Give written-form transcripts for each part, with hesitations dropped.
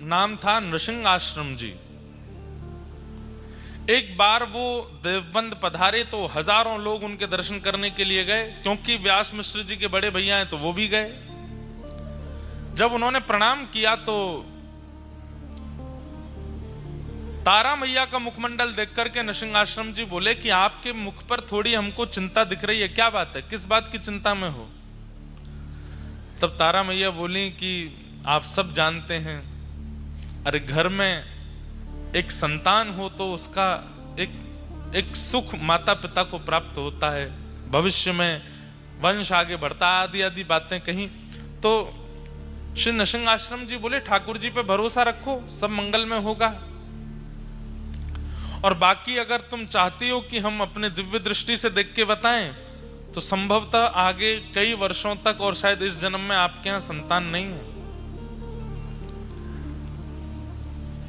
नाम था नृसिंह आश्रम जी। एक बार वो देवबंद पधारे तो हजारों लोग उनके दर्शन करने के लिए गए, क्योंकि व्यास मिश्र जी के बड़े भैया हैं तो वो भी गए। जब उन्होंने प्रणाम किया तो तारा मैया का मुखमंडल देख करके नृसिंह आश्रम जी बोले कि आपके मुख पर थोड़ी हमको चिंता दिख रही है, क्या बात है, किस बात की चिंता में हो? तब तारा मैया बोली कि आप सब जानते हैं, अरे घर में एक संतान हो तो उसका एक सुख माता पिता को प्राप्त होता है, भविष्य में वंश आगे बढ़ता, आदि आदि बातें कही। तो श्री नृसिंह आश्रम जी बोले ठाकुर जी पे भरोसा रखो, सब मंगल में होगा। और बाकी अगर तुम चाहती हो कि हम अपने दिव्य दृष्टि से देख के बताएं तो संभवतः आगे कई वर्षों तक और शायद इस जन्म में आपके यहां संतान नहीं है,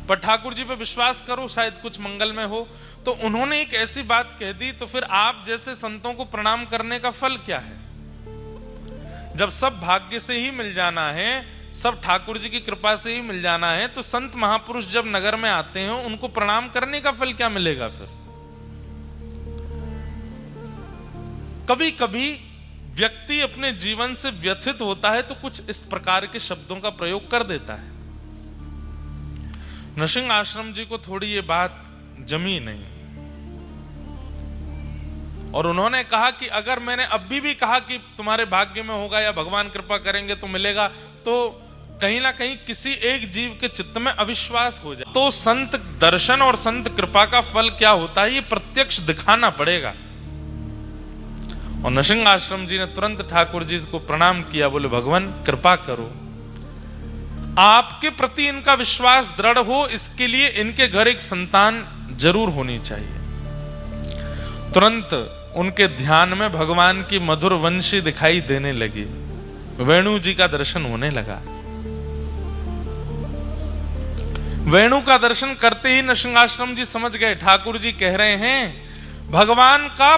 पर ठाकुर जी पे विश्वास करो, शायद कुछ मंगल में हो। तो उन्होंने एक ऐसी बात कह दी, तो फिर आप जैसे संतों को प्रणाम करने का फल क्या है? जब सब भाग्य से ही मिल जाना है, सब ठाकुर जी की कृपा से ही मिल जाना है, तो संत महापुरुष जब नगर में आते हैं उनको प्रणाम करने का फल क्या मिलेगा? फिर कभी कभी व्यक्ति अपने जीवन से व्यथित होता है तो कुछ इस प्रकार के शब्दों का प्रयोग कर देता है। नृसिंह आश्रम जी को थोड़ी ये बात जमी नहीं, और उन्होंने कहा कि अगर मैंने अभी भी कहा कि तुम्हारे भाग्य में होगा या भगवान कृपा करेंगे तो मिलेगा, तो कहीं ना कहीं किसी एक जीव के चित्त में अविश्वास हो जाए। तो संत दर्शन और संत कृपा का फल क्या होता है ये प्रत्यक्ष दिखाना पड़ेगा। और नृसिंह आश्रम जी ने तुरंत ठाकुर जी को प्रणाम किया, बोले भगवान कृपा करो, आपके प्रति इनका विश्वास दृढ़ हो, इसके लिए इनके घर एक संतान जरूर होनी चाहिए। तुरंत उनके ध्यान में भगवान की मधुर वंशी दिखाई देने लगी, वेणु जी का दर्शन होने लगा। वेणु का दर्शन करते ही नृसिंह आश्रम जी समझ गए ठाकुर जी कह रहे हैं भगवान का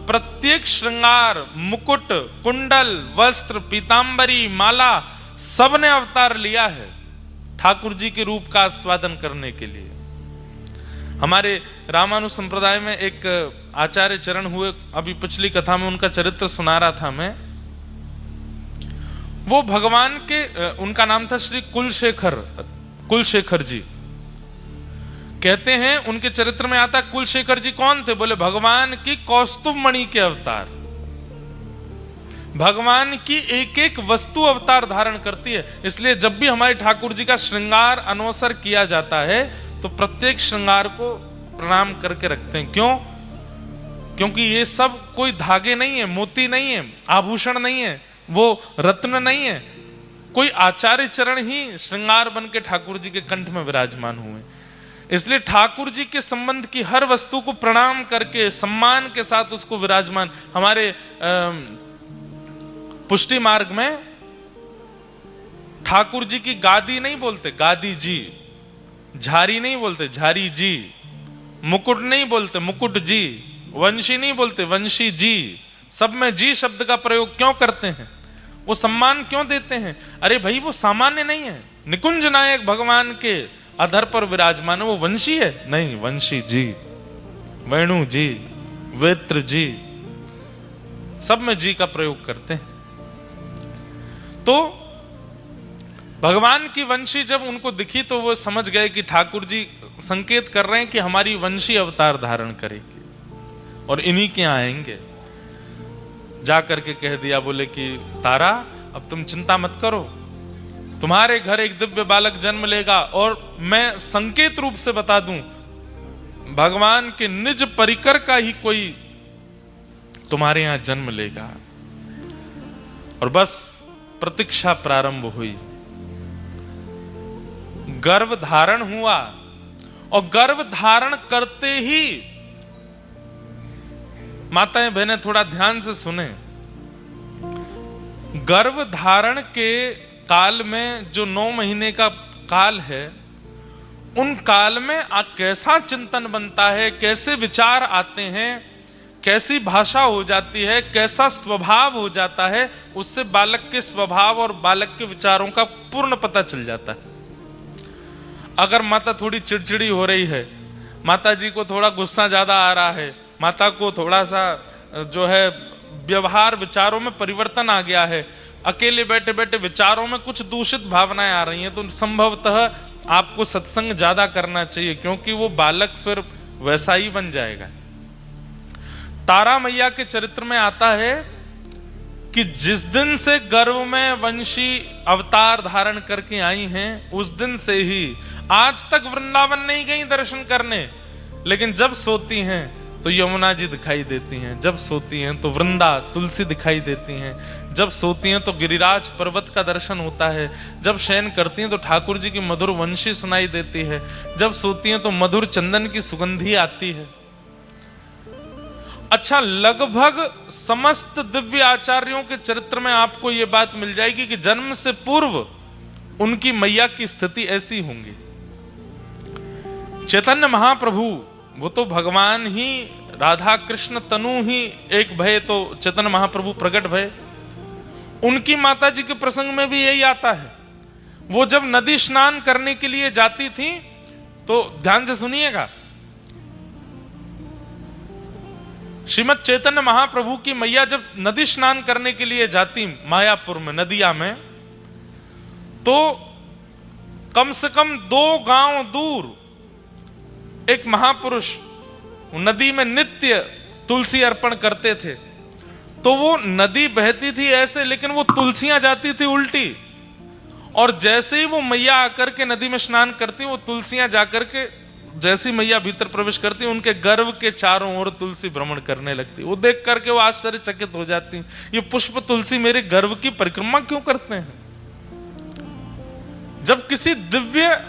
प्रत्येक श्रृंगार, मुकुट, कुंडल, वस्त्र, पीतांबरी, माला सबने अवतार लिया है ठाकुर जी के रूप का आस्वादन करने के लिए। हमारे रामानु संप्रदाय में एक आचार्य चरण हुए, अभी पिछली कथा में उनका चरित्र सुना रहा था मैं। वो भगवान के, उनका नाम था श्री कुलशेखर जी। कहते हैं उनके चरित्र में आता, कुलशेखर जी कौन थे? बोले भगवान की कौस्तुभ मणि के अवतार। भगवान की एक एक वस्तु अवतार धारण करती है, इसलिए जब भी हमारे ठाकुर जी का श्रृंगार अनवसर किया जाता है तो प्रत्येक श्रृंगार को प्रणाम करके रखते हैं। क्यों? क्योंकि ये सब कोई धागे नहीं है, मोती नहीं है, आभूषण नहीं है, वो रत्न नहीं है, कोई आचार्य चरण ही श्रृंगार बन के ठाकुर जी के कंठ में विराजमान हुए। इसलिए ठाकुर जी के संबंध की हर वस्तु को प्रणाम करके सम्मान के साथ उसको विराजमान, हमारे पुष्टि मार्ग में ठाकुर जी की गादी नहीं बोलते गादी जी, झारी नहीं बोलते झारी जी, मुकुट नहीं बोलते मुकुट जी, वंशी नहीं बोलते वंशी जी। सब में जी शब्द का प्रयोग क्यों करते हैं? वो सम्मान क्यों देते हैं? अरे भाई वो सामान्य नहीं है, निकुंज नायक भगवान के अधर पर विराजमान है, वो वंशी है नहीं, वंशी जी, वेणु जी, वेत्र जी, सब में जी का प्रयोग करते हैं। तो भगवान की वंशी जब उनको दिखी तो वो समझ गए कि ठाकुर जी संकेत कर रहे हैं कि हमारी वंशी अवतार धारण करेगी और इन्हीं के आएंगे। जा करके कह दिया, बोले कि तारा अब तुम चिंता मत करो, तुम्हारे घर एक दिव्य बालक जन्म लेगा, और मैं संकेत रूप से बता दूं भगवान के निज परिकर का ही कोई तुम्हारे यहां जन्म लेगा। और बस प्रतीक्षा प्रारंभ हुई, गर्भ धारण हुआ, और गर्भ धारण करते ही माताएं बहनें थोड़ा ध्यान से सुने, गर्भ धारण के काल में जो 9 महीने का काल है, उन काल में कैसा चिंतन बनता है, कैसे विचार आते हैं, कैसी भाषा हो जाती है, कैसा स्वभाव हो जाता है, उससे बालक के स्वभाव और बालक के विचारों का पूर्ण पता चल जाता है। अगर माता थोड़ी चिड़चिड़ी हो रही है, माता जी को थोड़ा गुस्सा ज्यादा आ रहा है, माता को थोड़ा सा जो है व्यवहार विचारों में परिवर्तन आ गया है, अकेले बैठे बैठे विचारों में कुछ दूषित भावनाएं आ रही हैं, तो संभवतः आपको सत्संग ज्यादा करना चाहिए, क्योंकि वो बालक फिर वैसा ही बन जाएगा। तारा मैया के चरित्र में आता है कि जिस दिन से गर्भ में वंशी अवतार धारण करके आई हैं, उस दिन से ही आज तक वृंदावन नहीं गई दर्शन करने, लेकिन जब सोती हैं तो यमुना जी दिखाई देती हैं, जब सोती हैं तो वृंदा तुलसी दिखाई देती हैं, जब सोती हैं तो गिरिराज पर्वत का दर्शन होता है, जब शयन करती हैं तो ठाकुर जी की मधुर वंशी सुनाई देती है, जब सोती हैं तो मधुर चंदन की सुगंधी आती है। अच्छा, लगभग समस्त दिव्य आचार्यों के चरित्र में आपको यह बात मिल जाएगी कि जन्म से पूर्व उनकी मैया की स्थिति ऐसी होंगी। चैतन्य महाप्रभु वो तो भगवान ही, राधा कृष्ण तनु ही एक भय, तो चैतन्य महाप्रभु प्रकट भय। उनकी माता जी के प्रसंग में भी यही आता है। वो जब नदी स्नान करने के लिए जाती थी, तो ध्यान से सुनिएगा, श्रीमद चैतन्य महाप्रभु की मैया जब नदी स्नान करने के लिए जाती मायापुर में नदिया में, तो कम से कम 2 गांव दूर एक महापुरुष नदी में नित्य तुलसी अर्पण करते थे। तो वो नदी बहती थी ऐसे, लेकिन वो तुलसियां जाती थी उल्टी, और जैसे ही वो मैया आकर के नदी में स्नान करती, वो तुलसियां जाकर के जैसी मैया भीतर प्रवेश करती, उनके गर्भ के चारों ओर तुलसी भ्रमण करने लगती। वो देख करके वो आश्चर्यचकित हो जाती, ये पुष्प तुलसी मेरे गर्भ की परिक्रमा क्यों करते हैं? जब किसी दिव्य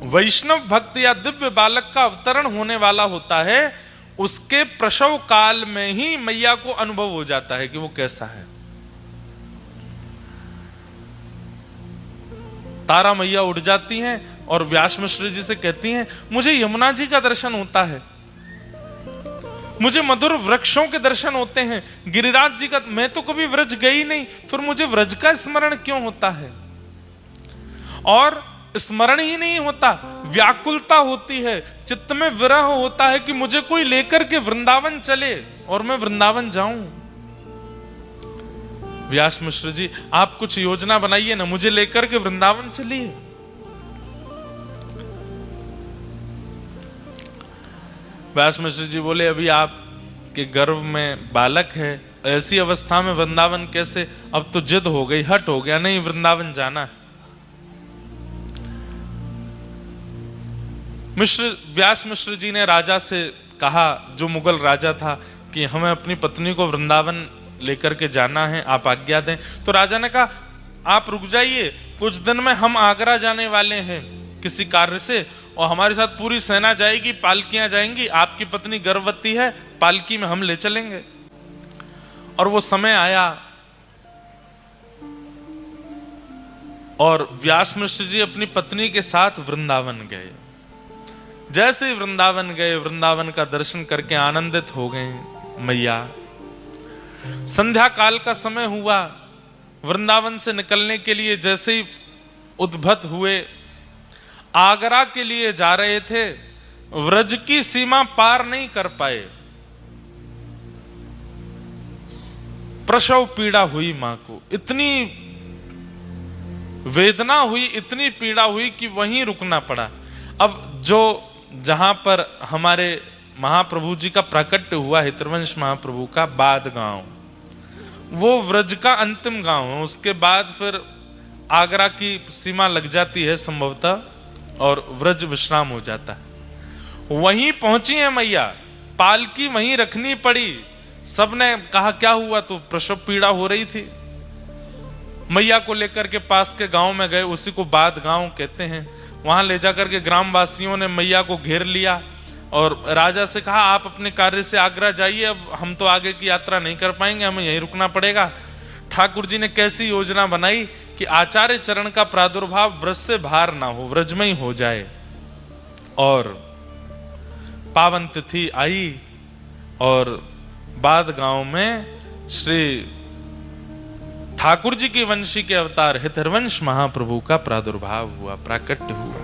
वैष्णव भक्त या दिव्य बालक का अवतरण होने वाला होता है, उसके प्रसव काल में ही मैया को अनुभव हो जाता है कि वो कैसा है। तारा मैया उठ जाती हैं और व्यास मिश्र जी से कहती हैं, मुझे यमुना जी का दर्शन होता है, मुझे मधुर वृक्षों के दर्शन होते हैं, गिरिराज जी का, मैं तो कभी व्रज गई नहीं, फिर मुझे व्रज का स्मरण क्यों होता है? और स्मरण ही नहीं होता, व्याकुलता होती है, चित्त में विरह होता है कि मुझे कोई लेकर के वृंदावन चले और मैं वृंदावन जाऊं। व्यास मिश्र जी, आप कुछ योजना बनाइए ना, मुझे लेकर के वृंदावन चलिए। व्यास मिश्र जी बोले, अभी आपके गर्भ में बालक है, ऐसी अवस्था में वृंदावन कैसे? अब तो जिद हो गई, हट हो गया, नहीं वृंदावन जाना है। व्यास मिश्र जी ने राजा से कहा, जो मुगल राजा था, कि हमें अपनी पत्नी को वृंदावन लेकर के जाना है, आप आज्ञा दें। तो राजा ने कहा, आप रुक जाइए, कुछ दिन में हम आगरा जाने वाले हैं किसी कार्य से, और हमारे साथ पूरी सेना जाएगी, पालकियां जाएंगी, आपकी पत्नी गर्भवती है, पालकी में हम ले चलेंगे। और वो समय आया और व्यास मिश्र जी अपनी पत्नी के साथ वृंदावन गए। जैसे ही वृंदावन गए, वृंदावन का दर्शन करके आनंदित हो गए मैया। संध्या काल का समय हुआ, वृंदावन से निकलने के लिए जैसे ही उद्भत हुए, आगरा के लिए जा रहे थे, व्रज की सीमा पार नहीं कर पाए। प्रसव पीड़ा हुई मां को, इतनी वेदना हुई, इतनी पीड़ा हुई कि वहीं रुकना पड़ा। अब जो जहां पर हमारे महाप्रभु जी का प्राकट्य हुआ, हितवंश महाप्रभु का बाद गांव, वो व्रज का अंतिम गांव है। उसके बाद फिर आगरा की सीमा लग जाती है संभवतः, और व्रज विश्राम हो जाता है। वहीं पहुंची है मैया, पालकी वहीं रखनी पड़ी। सबने कहा क्या हुआ? तो प्रसव पीड़ा हो रही थी। मैया को लेकर के पास के गांव में गए, उसी को बाद गांव कहते हैं। वहां ले जाकर के ग्रामवासियों ने मैया को घेर लिया और राजा से कहा, आप अपने कार्य से आगरा जाइए, अब हम तो आगे की यात्रा नहीं कर पाएंगे, हमें यहीं रुकना पड़ेगा। ठाकुर जी ने कैसी योजना बनाई कि आचार्य चरण का प्रादुर्भाव ब्रज से बाहर ना हो, व्रज में ही हो जाए। और पावन तिथि आई और बाद गांव में श्री ठाकुर जी के वंशी के अवतार हितरवंश महाप्रभु का प्रादुर्भाव हुआ, प्राकट्य हुआ।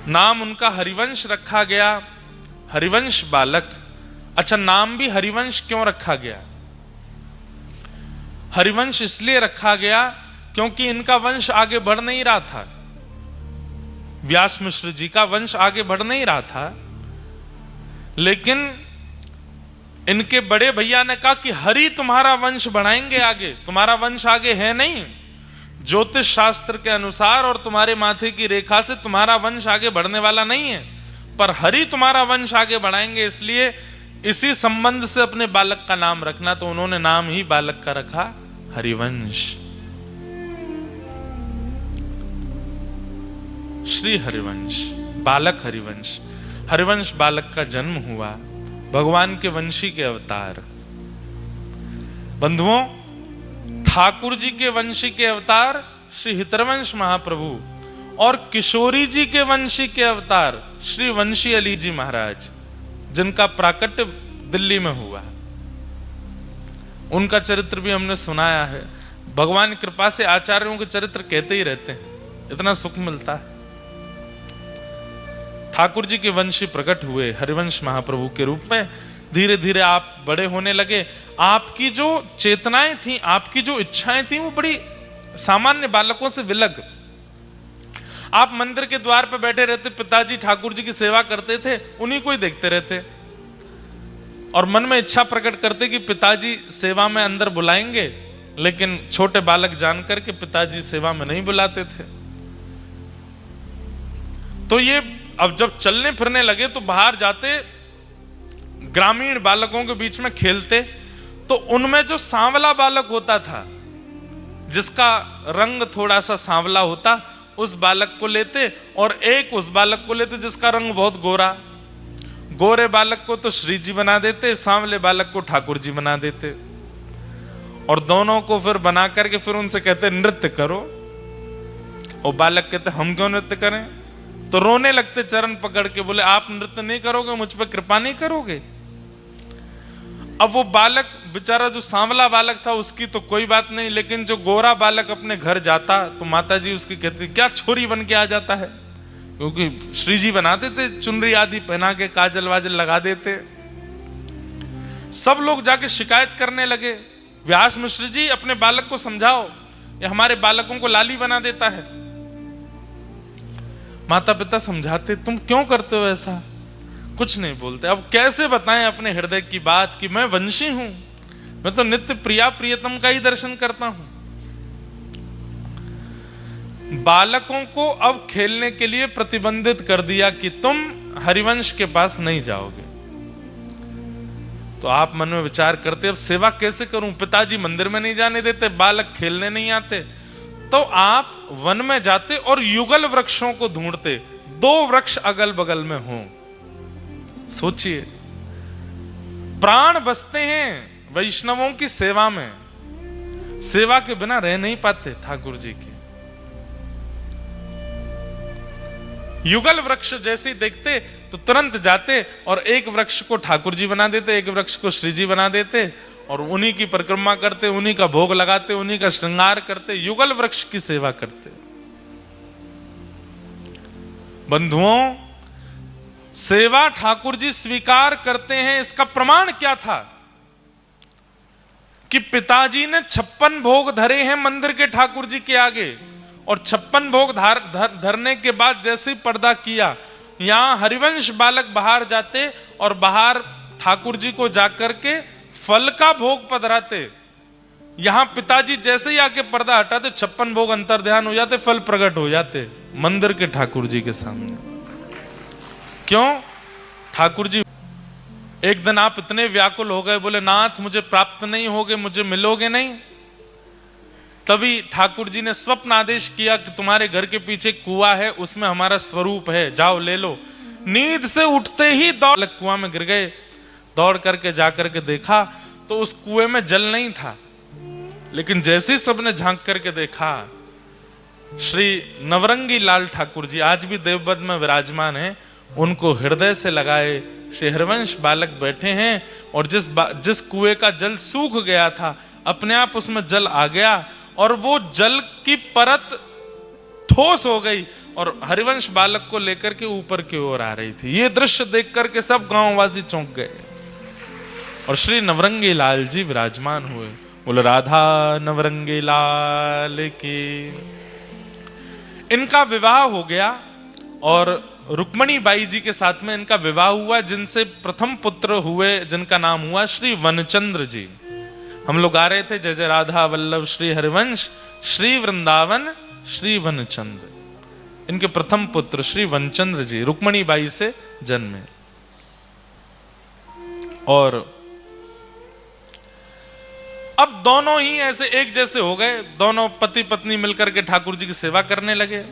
नाम उनका हरिवंश रखा गया, हरिवंश बालक। अच्छा, नाम भी हरिवंश क्यों रखा गया? हरिवंश इसलिए रखा गया क्योंकि इनका वंश आगे बढ़ नहीं रहा था। व्यास मिश्र जी का वंश आगे बढ़ नहीं रहा था, लेकिन इनके बड़े भैया ने कहा कि हरि तुम्हारा वंश बढ़ाएंगे आगे, तुम्हारा वंश आगे है नहीं। ज्योतिष शास्त्र के अनुसार और तुम्हारे माथे की रेखा से तुम्हारा वंश आगे बढ़ने वाला नहीं है, पर हरि तुम्हारा वंश आगे बढ़ाएंगे, इसलिए इसी संबंध से अपने बालक का नाम रखना। तो उन्होंने नाम ही बालक का रखा हरिवंश, श्री हरिवंश, बालक हरिवंश। हरिवंश बालक का जन्म हुआ, भगवान के वंशी के अवतार। बंधुओं, ठाकुर जी के वंशी के अवतार श्री हितरवंश महाप्रभु और किशोरी जी के वंशी के अवतार श्री वंशी अली जी महाराज, जिनका प्राकट्य दिल्ली में हुआ, उनका चरित्र भी हमने सुनाया है। भगवान की कृपा से आचार्यों के चरित्र कहते ही रहते हैं, इतना सुख मिलता है। ठाकुर जी के वंशी प्रकट हुए हरिवंश महाप्रभु के रूप में। धीरे धीरे आप बड़े होने लगे। आपकी जो चेतनाएं थी, आपकी जो इच्छाएं थी, वो बड़ी सामान्य बालकों से विलग। आप मंदिर के द्वार पर बैठे रहते, पिताजी ठाकुर जी की सेवा करते थे, उन्हीं को ही देखते रहते और मन में इच्छा प्रकट करते कि पिताजी सेवा में अंदर बुलाएंगे, लेकिन छोटे बालक जानकर के पिताजी सेवा में नहीं बुलाते थे। तो ये अब जब चलने फिरने लगे तो बाहर जाते, ग्रामीण बालकों के बीच में खेलते, तो उनमें जो सांवला बालक होता था, जिसका रंग थोड़ा सा सांवला होता, उस बालक को लेते और एक उस बालक को लेते जिसका रंग बहुत गोरा। गोरे बालक को तो श्री जी बना देते, सांवले बालक को ठाकुर जी बना देते और दोनों को फिर बना करके फिर उनसे कहते नृत्य करो। और बालक कहते हम क्यों नृत्य करें? तो रोने लगते चरण पकड़ के, बोले आप नृत्य नहीं करोगे, मुझ पर कृपा नहीं करोगे। अब वो बालक बेचारा जो सांवला बालक था उसकी तो कोई बात नहीं, लेकिन जो गोरा बालक अपने घर जाता तो माता जी उसकी कहती क्या छोरी बन के आ जाता है, क्योंकि श्री जी बनाते थे, चुनरी आदि पहना के काजल वाजल लगा देते। सब लोग जाके शिकायत करने लगे, व्यास मिश्र जी अपने बालक को समझाओ, ये हमारे बालकों को लाली बना देता है। माता पिता समझाते, तुम क्यों करते हो ऐसा? कुछ नहीं बोलते। अब कैसे बताएं अपने हृदय की बात कि मैं वंशी हूं, मैं तो नित्य प्रिया प्रियतम का ही दर्शन करता हूं। बालकों को अब खेलने के लिए प्रतिबंधित कर दिया कि तुम हरिवंश के पास नहीं जाओगे। तो आप मन में विचार करते, अब सेवा कैसे करूं? पिताजी मंदिर में नहीं जाने देते, बालक खेलने नहीं आते, तो आप वन में जाते और युगल वृक्षों को ढूंढते, 2 वृक्ष अगल बगल में हों। सोचिए, प्राण बसते हैं वैष्णवों की सेवा में, सेवा के बिना रह नहीं पाते ठाकुर जी की। युगल वृक्ष जैसे देखते तो तुरंत जाते और एक वृक्ष को ठाकुर जी बना देते, एक वृक्ष को श्री जी बना देते और उन्हीं की परिक्रमा करते, उन्हीं का भोग लगाते, उन्हीं का श्रृंगार करते, युगल वृक्ष की सेवा करते। बंधुओं, सेवा ठाकुर जी स्वीकार करते हैं, इसका प्रमाण क्या था कि पिताजी ने 56 भोग धरे हैं मंदिर के ठाकुर जी के आगे, और 56 भोग धरने के बाद जैसे ही पर्दा किया, यहां हरिवंश बालक बाहर जाते और बाहर ठाकुर जी को जाकर के फल का भोग पधराते। यहां पिताजी जैसे ही आके पर्दा हटाते, 56 भोग अंतर ध्यान हो जाते, फल प्रकट हो जाते मंदिर के ठाकुर जी के सामने। क्यों? ठाकुर जी एक दिन आप इतने व्याकुल हो गए, बोले नाथ मुझे प्राप्त नहीं होगे, मुझे मिलोगे नहीं। तभी ठाकुर जी ने स्वप्न आदेश किया कि तुम्हारे घर के पीछे कुआं है, उसमें हमारा स्वरूप है, जाओ ले लो। नींद से उठते ही दौड़ कुआं में गिर गए। दौड़ करके जाकर के देखा तो उस कुएं में जल नहीं था, लेकिन जैसे ही सबने झांक करके देखा, श्री नवरंगी लाल ठाकुर जी आज भी देवबंद में विराजमान है, उनको हृदय से लगाए। श्री हरिवंश बालक बैठे हैं और जिस कुएं का जल सूख गया था अपने आप उसमें जल आ गया और वो जल की परत ठोस हो गई और हरिवंश बालक को लेकर के ऊपर की ओर आ रही थी। ये दृश्य देख करके सब गांववासी चौंक गए और श्री नवरंगी लाल जी विराजमान हुए। बोले राधा नवरंगी लाल की। इनका विवाह हो गया और रुक्मणी बाई जी के साथ में इनका विवाह हुआ, जिनसे प्रथम पुत्र हुए जिनका नाम हुआ श्री वनचंद्र जी। हम लोग गा रहे थे जय जय राधा वल्लभ श्री हरिवंश श्री वृंदावन श्री वनचंद्र। इनके प्रथम पुत्र श्री वनचंद्र जी रुक्मणी बाई से जन्मे और अब दोनों ही ऐसे एक जैसे हो गए। दोनों पति पत्नी मिलकर के ठाकुर जी की सेवा करने लगे।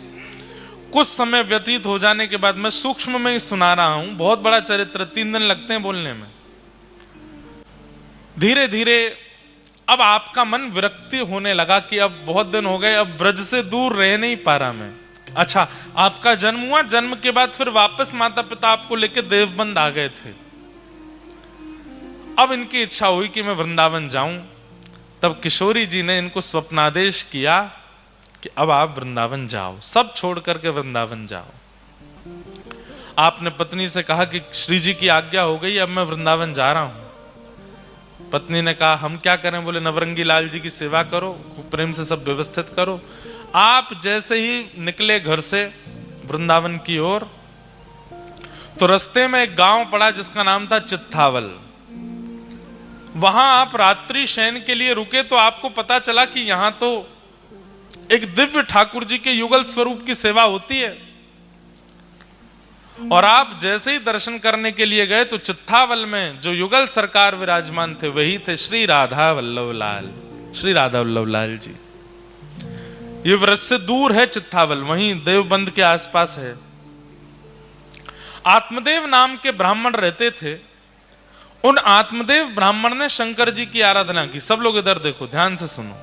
कुछ समय व्यतीत हो जाने के बाद, मैं सूक्ष्म में ही सुना रहा हूं, बहुत बड़ा चरित्र, 3 दिन लगते हैं बोलने में। धीरे धीरे अब आपका मन विरक्ति होने लगा कि अब बहुत दिन हो गए, अब ब्रज से दूर रह नहीं पा रहा मैं। अच्छा, आपका जन्म हुआ, जन्म के बाद फिर वापस माता पिता आपको लेके देवबंद आ गए थे। अब इनकी इच्छा हुई कि मैं वृंदावन जाऊं। तब किशोरी जी ने इनको स्वप्नादेश किया कि अब आप वृंदावन जाओ, सब छोड़ करके वृंदावन जाओ। आपने पत्नी से कहा कि श्री जी की आज्ञा हो गई, अब मैं वृंदावन जा रहा हूं। पत्नी ने कहा हम क्या करें? बोले नवरंगी लाल जी की सेवा करो, खूब प्रेम से सब व्यवस्थित करो। आप जैसे ही निकले घर से वृंदावन की ओर, तो रास्ते में एक गांव पड़ा जिसका नाम था चित्थावल। वहां आप रात्रि शयन के लिए रुके तो आपको पता चला कि यहां तो एक दिव्य ठाकुर जी के युगल स्वरूप की सेवा होती है। और आप जैसे ही दर्शन करने के लिए गए तो चित्थावल में जो युगल सरकार विराजमान थे वही थे श्री राधा वल्लभ लाल, श्री राधा वल्लभ लाल जी। ये व्रज से दूर है चित्थावल, वहीं देवबंद के आसपास है। आत्मदेव नाम के ब्राह्मण रहते थे। उन आत्मदेव ब्राह्मण ने शंकर जी की आराधना की। सब लोग इधर देखो, ध्यान से सुनो।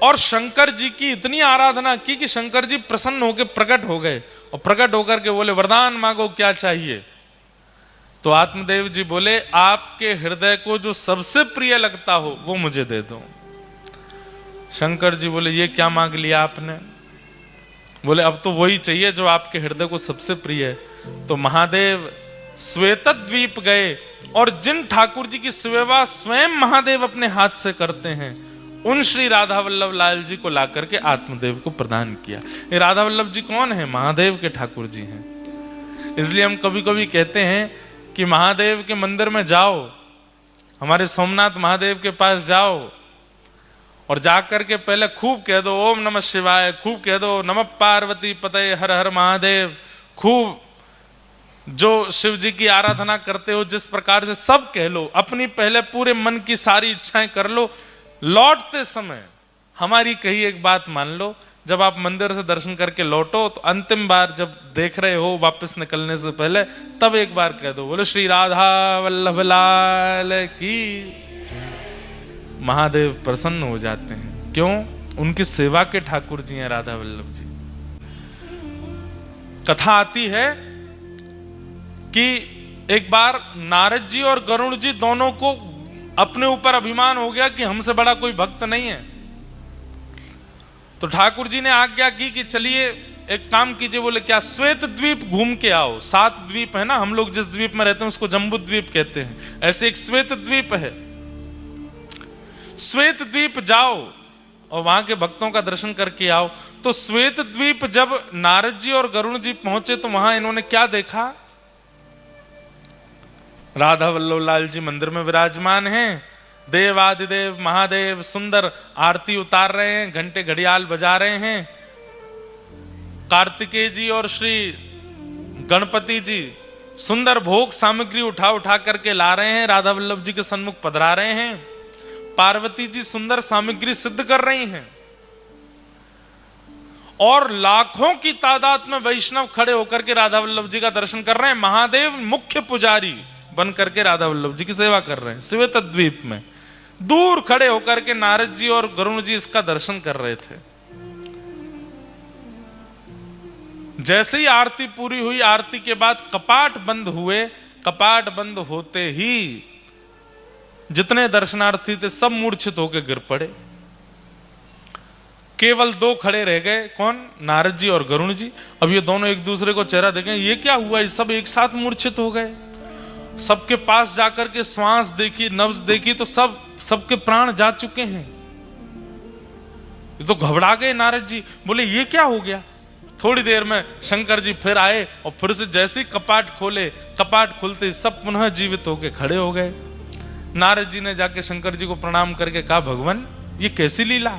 और शंकर जी की इतनी आराधना की कि शंकर जी प्रसन्न होकर प्रकट हो गए और प्रकट होकर के बोले वरदान मांगो, क्या चाहिए? तो आत्मदेव जी बोले आपके हृदय को जो सबसे प्रिय लगता हो वो मुझे दे दो। शंकर जी बोले ये क्या मांग लिया आपने? बोले अब तो वही चाहिए जो आपके हृदय को सबसे प्रिय है। तो महादेव श्वेतद्वीप गए और जिन ठाकुर जी की सेवा स्वयं महादेव अपने हाथ से करते हैं उन श्री राधा वल्लभ लाल जी को ला करके आत्मदेव को प्रदान किया। ये राधा वल्लभ जी कौन है? महादेव के ठाकुर जी हैं। इसलिए हम कभी कभी कहते हैं कि महादेव के मंदिर में जाओ, हमारे सोमनाथ महादेव के पास जाओ और जाकर के पहले खूब कह दो ओम नमः शिवाय, खूब कह दो नमः पार्वती पतये हर हर महादेव, खूब जो शिव जी की आराधना करते हो जिस प्रकार से सब कह लो, अपनी पहले पूरे मन की सारी इच्छाएं कर लो। लौटते समय हमारी कही एक बात मान लो, जब आप मंदिर से दर्शन करके लौटो तो अंतिम बार जब देख रहे हो वापस निकलने से पहले, तब एक बार कह दो बोलो श्री राधा वल्लभ लाल की। महादेव प्रसन्न हो जाते हैं। क्यों? उनकी सेवा के ठाकुर जी हैं राधा वल्लभ जी। कथा आती है कि एक बार नारद जी और गरुड़ जी दोनों को अपने ऊपर अभिमान हो गया कि हमसे बड़ा कोई भक्त नहीं है। तो ठाकुर जी ने आज्ञा की कि चलिए एक काम कीजिए। बोले क्या? श्वेत द्वीप घूम के आओ। 7 द्वीप है ना, हम लोग जिस द्वीप में रहते हैं उसको जम्बू द्वीप कहते हैं, ऐसे एक श्वेत द्वीप है। श्वेत द्वीप जाओ और वहां के भक्तों का दर्शन करके आओ। तो श्वेत द्वीप जब नारद जी और गरुड़ जी पहुंचे तो वहां इन्होंने क्या देखा? राधा वल्लभ लाल जी मंदिर में विराजमान हैं। देवादिदेव महादेव सुंदर आरती उतार रहे हैं, घंटे घड़ियाल बजा रहे हैं। कार्तिकेय जी और श्री गणपति जी सुंदर भोग सामग्री उठा उठा करके ला रहे हैं, राधा वल्लभ जी के सन्मुख पधरा रहे हैं। पार्वती जी सुंदर सामग्री सिद्ध कर रही हैं और लाखों की तादाद में वैष्णव खड़े होकर के राधा वल्लभ जी का दर्शन कर रहे हैं। महादेव मुख्य पुजारी बन करके राधा वल्लभ जी की सेवा कर रहे हैं। श्वेत द्वीप में दूर खड़े होकर के नारद जी और गरुड़ जी इसका दर्शन कर रहे थे। जैसे ही आरती पूरी हुई, आरती के बाद कपाट बंद हुए, कपाट बंद होते ही जितने दर्शनार्थी थे सब मूर्छित होकर गिर पड़े। केवल दो खड़े रह गए, कौन? नारद जी और गरुण जी। अब ये दोनों एक दूसरे को चेहरा देखें, ये क्या हुआ? ये सब एक साथ मूर्छित हो गए। सबके पास जाकर के श्वास देखी, नब्ज देखी तो सबके प्राण जा चुके हैं। ये तो घबरा गए नारद जी, बोले ये क्या हो गया? थोड़ी देर में शंकर जी फिर आए और फिर से जैसे ही कपाट खोले, कपाट खुलते सब पुनः जीवित होके खड़े हो गए। नारद जी ने जाके शंकर जी को प्रणाम करके कहा, भगवान ये कैसी लीला?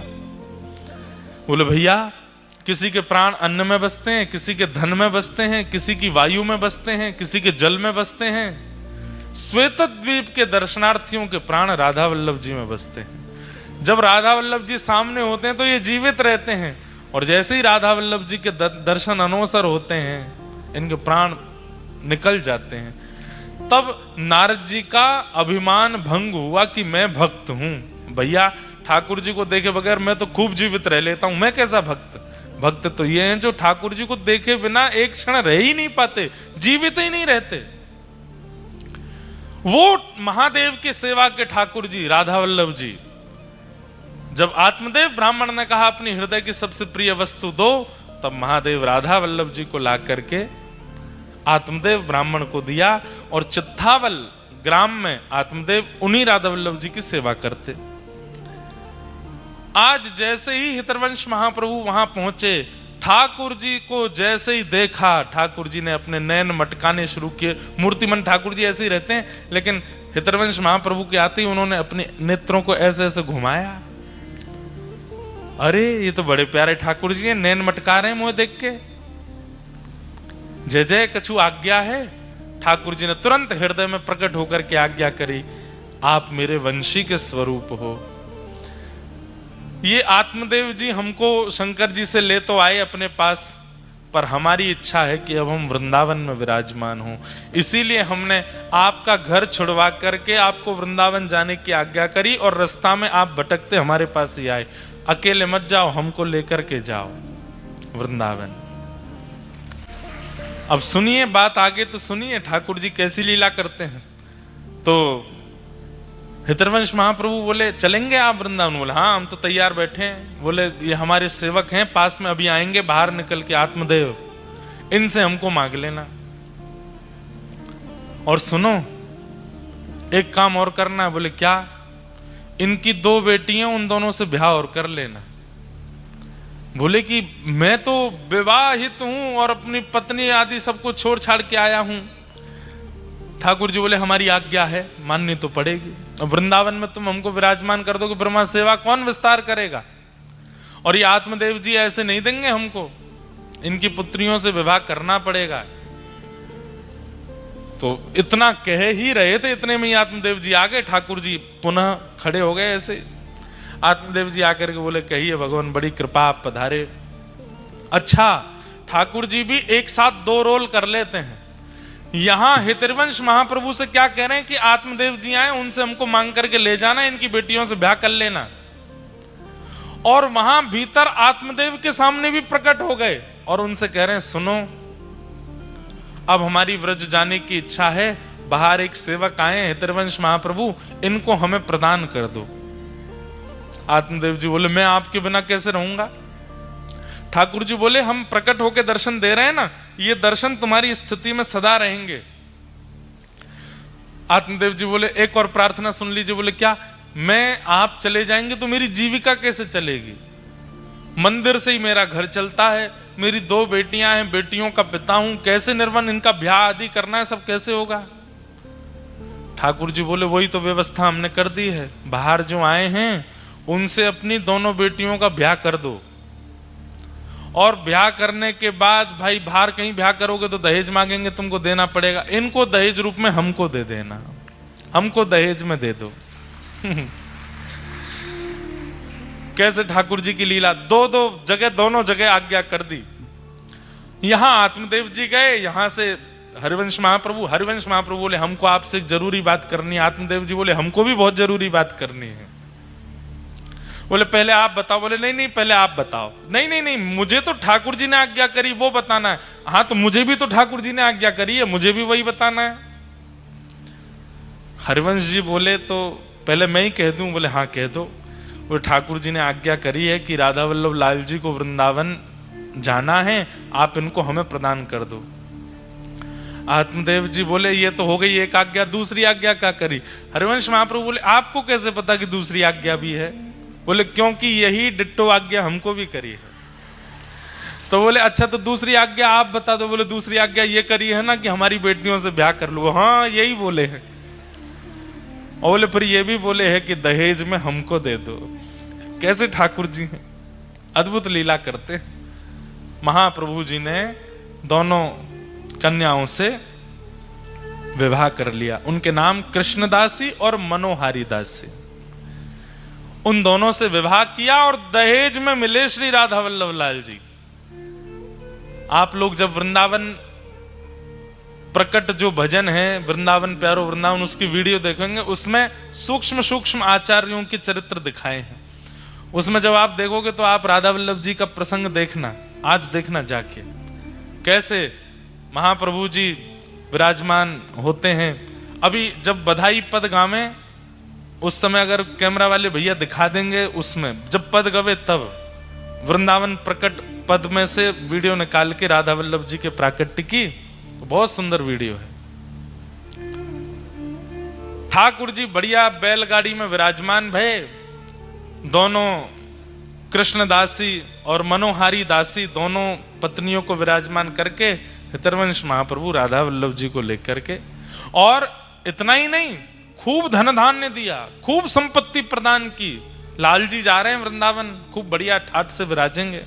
बोले भैया, किसी के प्राण अन्न में बसते हैं, किसी के धन में बसते हैं, किसी की वायु में बसते हैं, किसी के जल में बसते हैं। श्वेतद्वीप के दर्शनार्थियों के प्राण राधा वल्लभ जी में बसते हैं। जब राधा वल्लभ जी सामने होते हैं तो ये जीवित रहते हैं, और जैसे ही राधा वल्लभ जी के दर्शन अनवसर होते हैं, इनके प्राण निकल जाते हैं। तब नारद जी का अभिमान भंग हुआ कि मैं भक्त हूं। भैया, ठाकुर जी को देखे बगैर मैं तो खूब जीवित रह लेता हूं, मैं कैसा भक्त? भक्त तो ये हैं जो ठाकुर जी को देखे बिना एक क्षण रह ही नहीं पाते, जीवित ही नहीं रहते। वो महादेव की सेवा के ठाकुर जी राधा वल्लभ जी, जब आत्मदेव ब्राह्मण ने कहा अपनी हृदय की सबसे प्रिय वस्तु दो, तब महादेव राधा वल्लभ जी को ला करके आत्मदेव ब्राह्मण को दिया, और चित्तावल ग्राम में आत्मदेव उन्हीं राधा वल्लभ जी की सेवा करते। आज जैसे ही हितरवंश महाप्रभु वहां पहुंचे, ठाकुर जी को जैसे ही देखा, ठाकुर जी ने अपने नैन मटकाने शुरू किए। मूर्तिमन ठाकुर जी ऐसे ही रहते हैं, लेकिन हितरवंश महाप्रभु के आते ही उन्होंने अपने नेत्रों को ऐसे ऐसे घुमाया। अरे ये तो बड़े प्यारे ठाकुर जी हैं, नैन मटका रहे हैं मुझे देख के। जय जय कछु आज्ञा है। ठाकुर जी ने तुरंत हृदय में प्रकट होकर के आज्ञा करी, आप मेरे वंशी के स्वरूप हो। ये आत्मदेव जी हमको शंकर जी से ले तो आए अपने पास, पर हमारी इच्छा है कि अब हम वृंदावन में विराजमान हों। इसीलिए हमने आपका घर छुड़वा करके आपको वृंदावन जाने की आज्ञा करी, और रास्ता में आप भटकते हमारे पास ही आए। अकेले मत जाओ, हमको लेकर के जाओ वृंदावन। अब सुनिए बात आगे, तो सुनिए ठाकुर जी कैसी लीला करते हैं। तो हितरवंश महाप्रभु बोले, चलेंगे आप वृंदावन? बोले हाँ, हम तो तैयार बैठे हैं। बोले ये हमारे सेवक हैं, पास में अभी आएंगे बाहर निकल के, आत्मदेव, इनसे हमको मांग लेना। और सुनो, एक काम और करना है। बोले क्या? इनकी दो बेटियां, उन दोनों से ब्याह और कर लेना। बोले कि मैं तो विवाहित हूं और अपनी पत्नी आदि सबको छोड़ छाड़ के आया हूं। ठाकुर जी बोले हमारी आज्ञा है, माननी तो पड़ेगी। वृंदावन में तुम हमको विराजमान कर दो कि ब्रह्मा सेवा कौन विस्तार करेगा? और ये आत्मदेव जी ऐसे नहीं देंगे हमको, इनकी पुत्रियों से विवाह करना पड़ेगा। तो इतना कह ही रहे थे, इतने में ही आत्मदेव जी आ गए। ठाकुर जी पुनः खड़े हो गए ऐसे। आत्मदेव जी आकर के बोले, कहिए भगवान, बड़ी कृपा, आप पधारे। अच्छा, ठाकुर जी भी एक साथ दो रोल कर लेते हैं। यहां हितरवंश महाप्रभु से क्या कह रहे हैं कि आत्मदेव जी आए, उनसे हमको मांग करके ले जाना, इनकी बेटियों से ब्याह कर लेना। और वहां भीतर आत्मदेव के सामने भी प्रकट हो गए और उनसे कह रहे हैं, सुनो, अब हमारी व्रज जाने की इच्छा है, बाहर एक सेवक आए हितरवंश महाप्रभु, इनको हमें प्रदान कर दो। आत्मदेव जी बोले, मैं आपके बिना कैसे रहूंगा? ठाकुर जी बोले, हम प्रकट होकर दर्शन दे रहे हैं ना, ये दर्शन तुम्हारी स्थिति में सदा रहेंगे। आत्मदेव जी बोले, एक और प्रार्थना सुन लीजिए। बोले क्या? मैं आप चले जाएंगे तो मेरी जीविका कैसे चलेगी? मंदिर से ही मेरा घर चलता है, मेरी दो बेटियां हैं, बेटियों का पिता हूं, कैसे निर्वन इनका ब्याह आदि करना है, सब कैसे होगा? ठाकुर जी बोले, वही तो व्यवस्था हमने कर दी है, बाहर जो आए हैं उनसे अपनी दोनों बेटियों का ब्याह कर दो। और ब्याह करने के बाद भाई बाहर कहीं ब्याह करोगे तो दहेज मांगेंगे, तुमको देना पड़ेगा, इनको दहेज रूप में हमको दे देना, हमको दहेज में दे दो। कैसे ठाकुर जी की लीला, दोनों जगह आज्ञा कर दी। यहां आत्मदेव जी गए, यहां से हरिवंश महाप्रभु बोले, हमको आपसे एक जरूरी बात करनी है। आत्मदेव जी बोले, हमको भी बहुत जरूरी बात करनी है। बोले पहले आप बताओ। बोले नहीं नहीं पहले आप बताओ। नहीं नहीं नहीं, मुझे तो ठाकुर जी ने आज्ञा करी वो बताना है। हाँ तो मुझे भी तो ठाकुर जी ने आज्ञा करी है, मुझे भी वही बताना है। हरिवंश जी बोले तो पहले मैं ही कह दूं। बोले हाँ कह दो। वो ठाकुर जी ने आज्ञा करी है कि राधा वल्लभ लाल जी को वृंदावन जाना है, आप इनको हमें प्रदान कर दो। आत्मदेव जी बोले ये तो हो गई एक आज्ञा, दूसरी आज्ञा क्या करी? हरिवंश महाप्रभु बोले आपको कैसे पता कि दूसरी आज्ञा भी है? बोले क्योंकि यही डिट्टो आज्ञा हमको भी करी है। तो बोले अच्छा तो दूसरी आज्ञा आप बता दो। बोले दूसरी आज्ञा ये करी है ना कि हमारी बेटियों से ब्याह कर लो। हाँ यही बोले हैं। और बोले फिर ये भी बोले हैं कि दहेज में हमको दे दो। कैसे ठाकुर जी हैं, अद्भुत लीला करते हैं। महाप्रभु जी ने दोनों कन्याओं से विवाह कर लिया। उनके नाम कृष्णदासी और मनोहारी दासी, उन दोनों से विवाह किया और दहेज में मिले श्री राधा वल्लभ लाल जी। आप लोग जब वृंदावन प्रकट जो भजन है वृंदावन प्यारो वृंदावन, उसकी वीडियो देखेंगे, उसमें सूक्ष्म सूक्ष्म आचार्यों के चरित्र दिखाए हैं। उसमें जब आप देखोगे तो आप राधा वल्लभ जी का प्रसंग देखना, आज देखना जाके, कैसे महाप्रभु जी विराजमान होते हैं। अभी जब बधाई पद गावे उस समय अगर कैमरा वाले भैया दिखा देंगे, उसमें जब पद गवे तब वृंदावन प्रकट पद में से वीडियो निकाल के राधा वल्लभ जी के प्राकट्य की, बहुत सुंदर वीडियो है। ठाकुर जी बढ़िया बैलगाड़ी में विराजमान भये, दोनों कृष्णदासी और मनोहारी दासी दोनों पत्नियों को विराजमान करके हितरवंश महाप्रभु राधा वल्लभ जी को लेकर के, और इतना ही नहीं खूब धन धान्य दिया, खूब संपत्ति प्रदान की। लाल जी जा रहे हैं वृंदावन, खूब बढ़िया ठाट से विराजेंगे।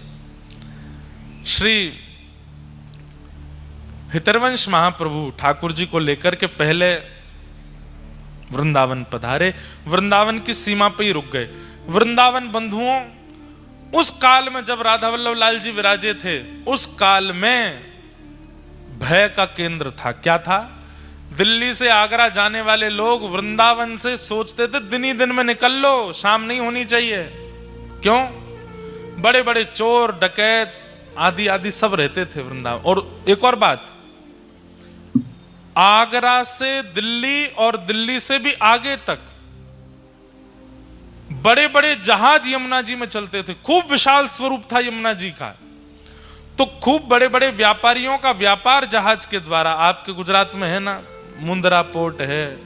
श्री हितरवंश महाप्रभु ठाकुर जी को लेकर के पहले वृंदावन पधारे, वृंदावन की सीमा पे ही रुक गए। वृंदावन बंधुओं, उस काल में जब राधा वल्लभ लाल जी विराजे थे, उस काल में भय का केंद्र था। क्या था? दिल्ली से आगरा जाने वाले लोग वृंदावन से सोचते थे दिन ही दिन में निकल लो, शाम नहीं होनी चाहिए। क्यों? बड़े बड़े चोर डकैत आदि आदि सब रहते थे वृंदावन। और एक और बात, आगरा से दिल्ली और दिल्ली से भी आगे तक बड़े बड़े जहाज यमुना जी में चलते थे। खूब विशाल स्वरूप था यमुना जी का। तो खूब बड़े बड़े व्यापारियों का व्यापार जहाज के द्वारा, आपके गुजरात में है ना मुंद्रा पोर्ट है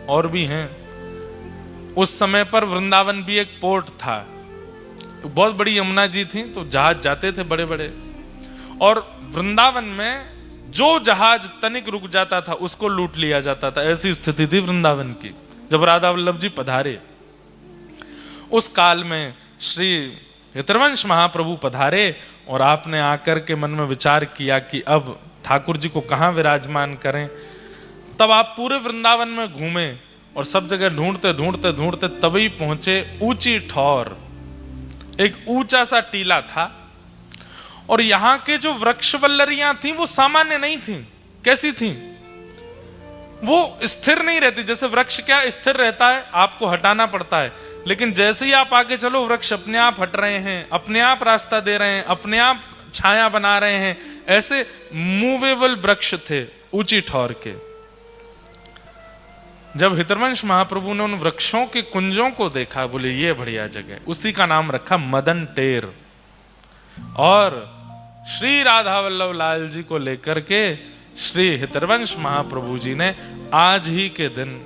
और भी हैं। उस समय पर वृंदावन भी एक पोर्ट था, बहुत बड़ी यमुना जी थी, तो जहाज जाते थे बड़े बड़े। और वृंदावन में जो जहाज तनिक रुक जाता था उसको लूट लिया जाता था। ऐसी स्थिति थी वृंदावन की जब राधा वल्लभ जी पधारे। उस काल में श्री हितरवंश महाप्रभु पधारे और आपने आकर के मन में विचार किया कि अब ठाकुर जी को कहां विराजमान करें। तब आप पूरे वृंदावन में घूमे और सब जगह ढूंढते ढूंढते ढूंढते तभी पहुंचे ऊंची ठौर, एक ऊंचा सा टीला था। और यहां के जो वृक्ष वल्लरियां थी वो सामान्य नहीं थी। कैसी थी? वो स्थिर नहीं रहती। जैसे वृक्ष क्या स्थिर रहता है, आपको हटाना पड़ता है, लेकिन जैसे ही आप आगे चलो वृक्ष अपने आप हट रहे हैं, अपने आप रास्ता दे रहे हैं, अपने आप छाया बना रहे हैं। ऐसे मूवेबल वृक्ष थे ऊंची ठौर के। जब हितरवंश महाप्रभु ने उन वृक्षों के कुंजों को देखा, बोले ये बढ़िया जगह, उसी का नाम रखा मदन टेर। और श्री राधा वल्लभ लाल जी को लेकर के श्री हितरवंश महाप्रभु जी ने आज ही के दिन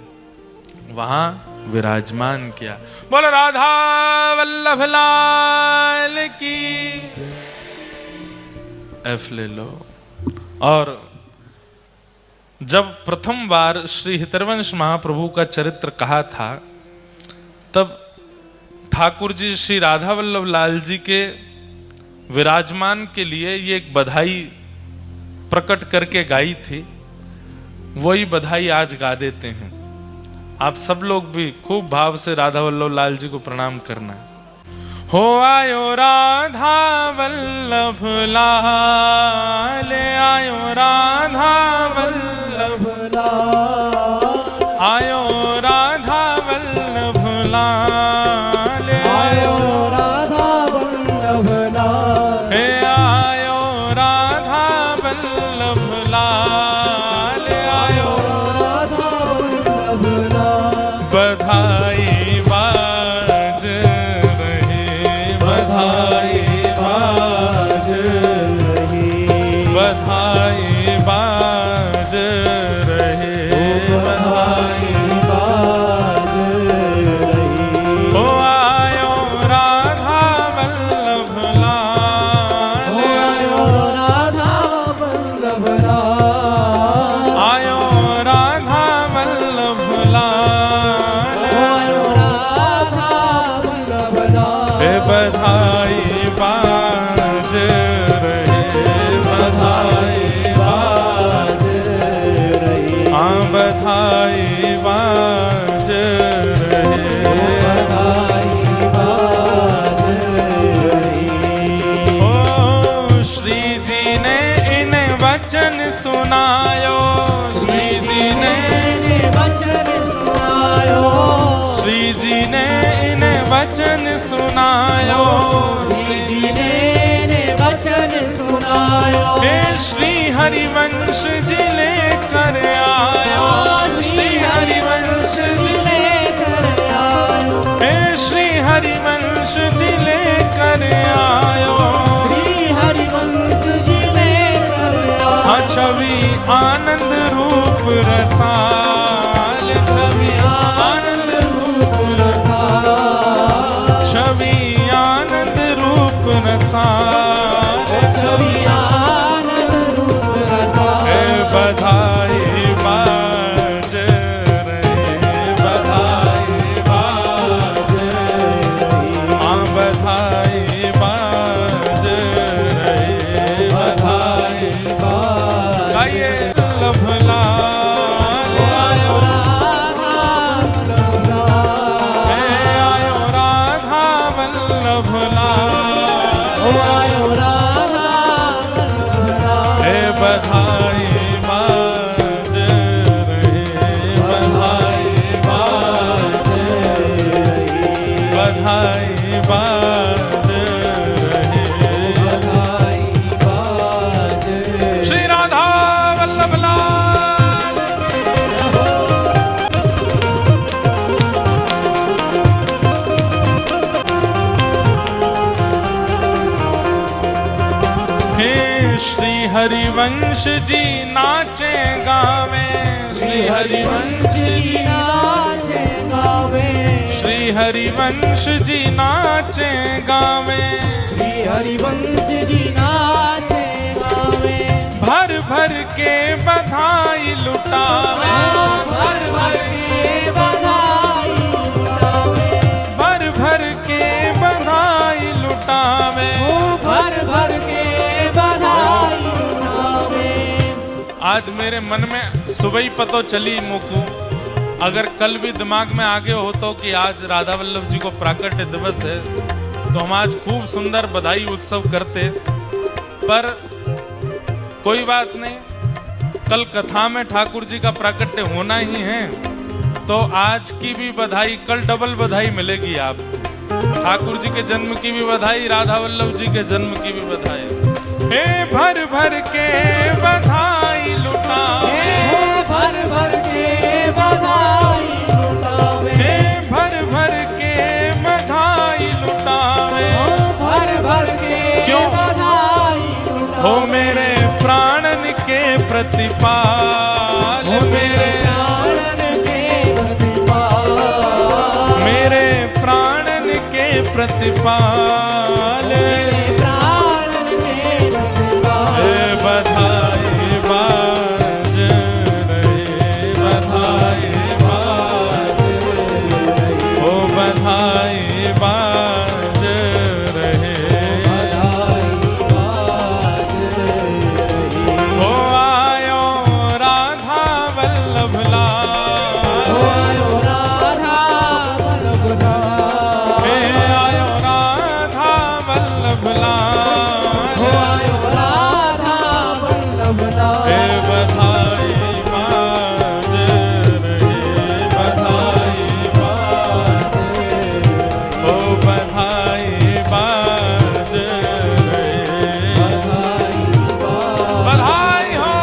वहां विराजमान किया। बोलो राधा वल्लभ लाल की। एफ ले लो। और जब प्रथम बार श्री हितरवंश महाप्रभु का चरित्र कहा था, तब ठाकुर जी श्री राधा वल्लभ लाल जी के विराजमान के लिए ये एक बधाई प्रकट करके गाई थी। वही बधाई आज गा देते हैं। आप सब लोग भी खूब भाव से राधा वल्लभ लाल जी को प्रणाम करना। हो आयो राधा वल्लभ लाल, आयो राधा वल्लभ लाल, आयो राधा वल्लभ लाल, आयो बधाई बाज रहे, बधाई बाज रहे, हाँ बधाई बाज रहे, बधाई बाज रहे। ओ श्री जी ने इन वचन सुनायो, श्री जी ने वचन सुनायो, श्री जी ने इन वचन सुनायो, श्री जी ने वचन सुनायो। हे श्री हरिवंश जी लेकर आयो, श्री हरिवंश जी लेकर आयो, हे श्री हरिवंश जी लेकर आयो, श्री हरिवंश जी लेकर आयो। छवि आनंद रूप रसाल, छवि आनंद रूप रसाल, छवि आनंद रूप रसाल, छवि आनंद रूप रसाल। बधाई बाज रहे, बधाई बाज रहे, हाँ बधाई बाज रहे, बधाई बाज। आइए वल्लभ लाल आयो राधा वल्लभ लाल, आयो राधा वल्लभ लाल, आयो राधा वल्लभ लाल। बधाई बाज रहे, बधाई बाज रहे, बधाई बाज रहे, बधाई बाज रहे। श्री राधा वल्लभ लाल। हे श्री हरिवंश जी नाचे गावे, श्री हरिवंश जी नाचे गावे, श्री हरिवंश जी नाचे गावे, श्री हरिवंश जी नाचे गावे। भर भर के बधाई लुटावे, भर भर के बधाई लुटावे, भर भर के बधाई लुटावे, भर भर के बधाई लुटावे। आज मेरे मन में सुबह ही पता चली मुकू, अगर कल भी दिमाग में आगे हो तो कि आज राधा वल्लभ जी को प्राकट्य दिवस है तो हम आज खूब सुंदर बधाई उत्सव करते, पर कोई बात नहीं, कल कथा में ठाकुर जी का प्राकट्य होना ही है तो आज की भी बधाई, कल डबल बधाई मिलेगी आपको। ठाकुर जी के जन्म की भी बधाई, राधा वल्लभ जी के जन्म की भी बधाई। हे भर भर के बधाई लुटावे, भर भर के बधाई लुटावे, हे भर भर के बधाई लुटावे, भर भर के बधाई लुटावे। हो मेरे प्राणन के प्रतिपाल, मेरे प्राणन के प्रतिपाल, मेरे प्राणन के प्रतिपाल, मेरे प्राणन के प्रतिपाल। बधाई बाज रहे, बधाई बाज रहे, ओ बधाई बाज रहे, बधाई बाज रहे। ओ आयो राधा वल्लभ लाल, ओ आयो राधा वल्लभ लाल, हे आयो राधा वल्लभ लाल, ओ आयो राधा वल्लभ लाल। बधाई बाज रहे, बधाई बाज रहे, ओ बधाई बाज रहे, बधाई बाज। बधाई हो।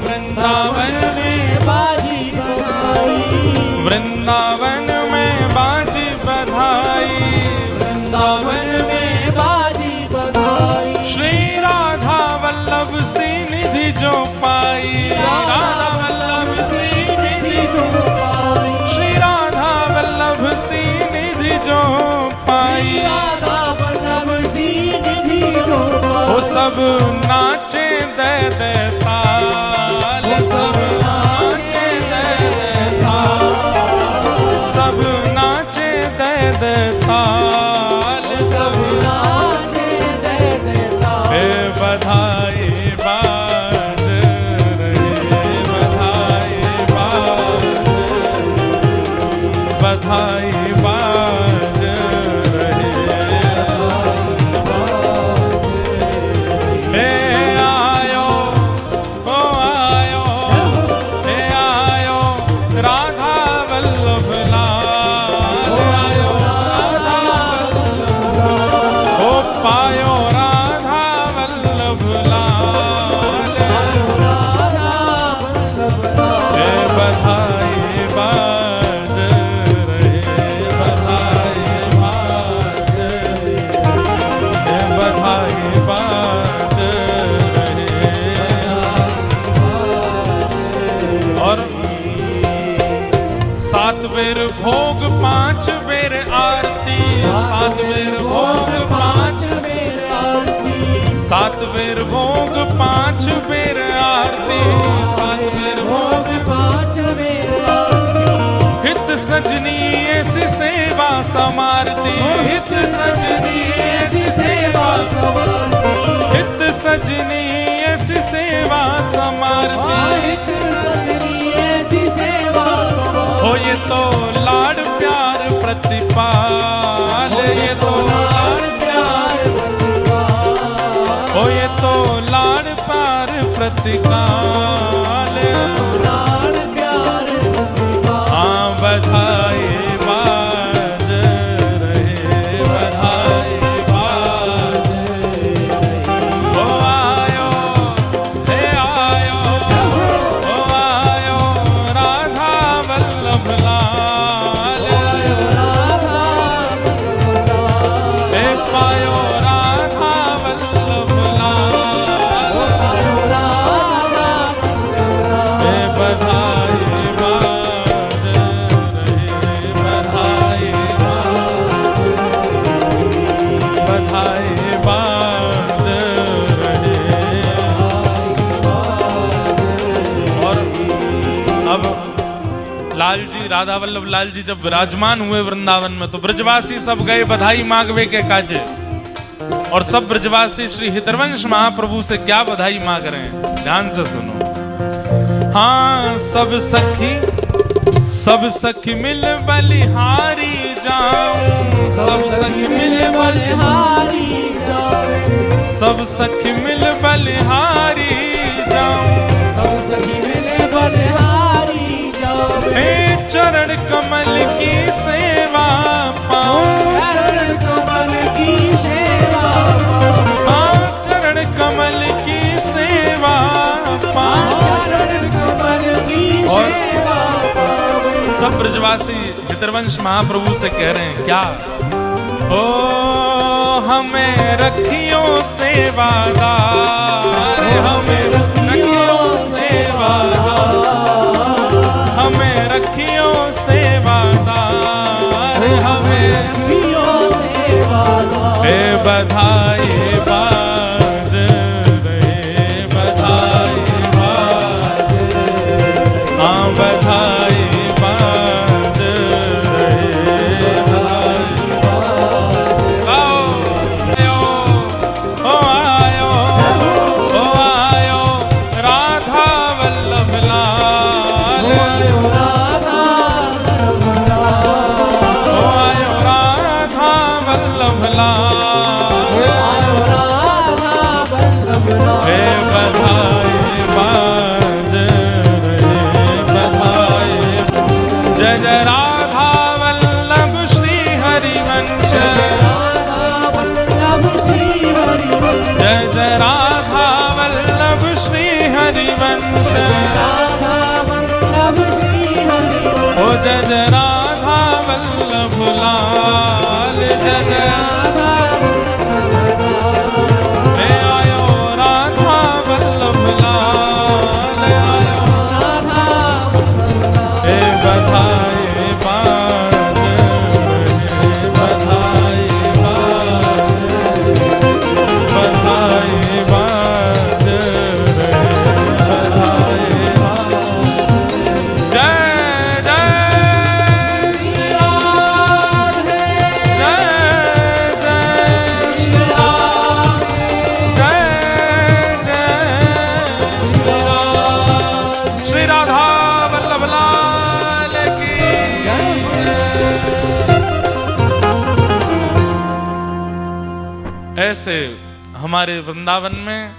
वृंदावन में बाजी बधाई, वृंदावन में बाजी बधाई, वृंदावन में बाजी बधाई। श्री राधा वल्लभ सी निधि जो पाई, राधा वल्लभ सी निधि जो पाई, श्री राधा वल्लभ सी निधि जो पाई, राधा वल्लभ सी निधि जो पाई। वो सब नाचे दे दे ताल, सब नाचे दे दे ताल, सब नाचे दे दे ताल, सब नाचे दे दे ताल। हे बधाई बाज रहे, बधाई बाज, बधाई बाज रहे। हे आयो, ओ आयो, हे आयो राधा वल्लभ लाल, आयो राधा वल्लभ लाल, ओ पायो राधा वल्लभ लाल, राधा वल्लभ लाल। हे बधाई बाज रहे, बधाई बाज रहे, हे बधाई बाज रहे। और 7 बेर भोग 5 बेर आरती, 7 बेर भोग 5 बेर आरती, 7 बेर भोग 5 बेर आरती, 7 बेर भोग 5 बेर आरती। हित सजनी ऐसी सेवा समारती, हित सजनी ऐसी सेवा समारती, हित सजनी ऐसी सेवा समारती, हित सजनी ऐसी सेवा समारती। हो ये तो लाड प्यार प्रतिपाल, ये तो लाड प्यार प्रतिपाल, हो ये तो लाड प्यार प्रतिकाल, लाड प्यार प्रतिपाल। हाँ बधाई बाज रहे, बधाई बाज रहे। ओ आयो, हे आयो, ओ आयो राधा वल्लभ लाल, आयो राधा वल्लभ लाल, हे पायो राधा वल्लभ लाल, आयो राधा वल्लभ लाल। हे बधाई बाज रहे, बधाई बाज, बधाई बाज रहे। और अब लाल जी, राधा वल्लभ लाल जी जब विराजमान हुए वृंदावन में, तो ब्रजवासी सब गए बधाई मांगवे के काजे। और सब ब्रजवासी श्री हितरवंश महाप्रभु से क्या बधाई मांग रहे हैं, ध्यान से सुनो। हाँ सब सखी मिल बलिहारी जाऊं, सब सखी मिल बलिहारी जाऊं, सब सखी मिल बलिहारी जाऊं, सब सखी मिल बलिहारी जाऊं। हे चरण कमल की सेवा पाऊं, चरण कमल की सेवा पाऊं, हाँ चरण कमल की सेवा पाऊं, चरण कमल की सेवा पाऊं। सब ब्रजवासी हितरवंश महाप्रभु से कह रहे हैं क्या, ओ हमें रखियो सेवादार, हमें रखियो सेवादार, हमें रखियो सेवादार, हमें रखियो सेवादार। हे बधाई बाज रहे, बधाई बाज रहे, हाँ बधाई बाज रहे, बधाई बाज। आओ आयो, ओ आयो, ओ आयो वंश ओ जय जय राधा वल्लभ लाल जय जय आयो राधा वल्लभ लाल आयो बधाई बाज बधाई बाज ऐसे हमारे वृंदावन में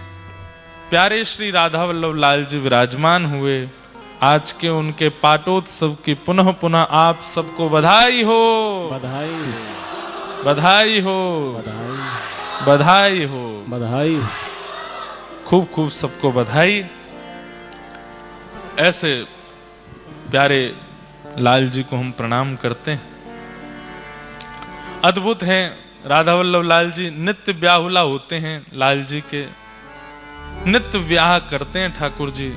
प्यारे श्री राधा वल्लभ लाल जी विराजमान हुए। आज के उनके पाटोत्सव की पुनः पुनः आप सबको बधाई हो, बधाई बधाई हो, बधाई बधाई हो, बधाई। खूब खूब सबको बधाई। ऐसे प्यारे लाल जी को हम प्रणाम करते हैं। अद्भुत हैं राधा वल्लभ लाल जी, नित्य ब्याहुला होते हैं लाल जी के, नित्य ब्याह करते हैं ठाकुर जी।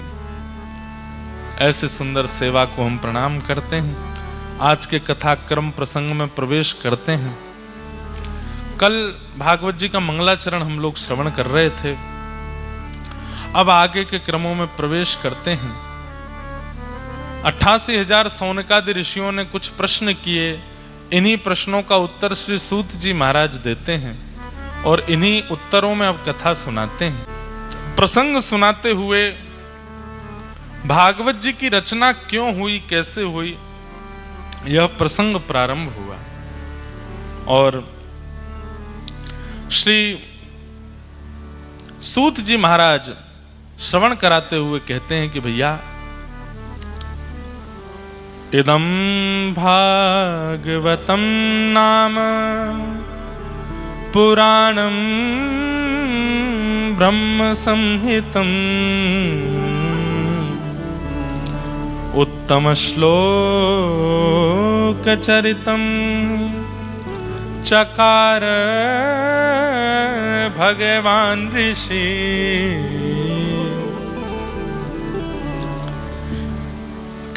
ऐसे सुंदर सेवा को हम प्रणाम करते हैं। आज के कथाक्रम प्रसंग में प्रवेश करते हैं। कल भागवत जी का मंगलाचरण हम लोग श्रवण कर रहे थे। अब आगे के क्रमों में प्रवेश करते हैं। 88,000 सौनकादि ऋषियों ने कुछ प्रश्न किए। इन्हीं प्रश्नों का उत्तर श्री सूत जी महाराज देते हैं और इन्हीं उत्तरों में अब कथा सुनाते हैं। प्रसंग सुनाते हुए भागवत जी की रचना क्यों हुई, कैसे हुई, यह प्रसंग प्रारंभ हुआ। और श्री सूत जी महाराज श्रवण कराते हुए कहते हैं कि भैया, इदं भागवतं नाम पुराणं ब्रह्म संहितं उत्तम श्लोक चरितं चकार भगवान ऋषि।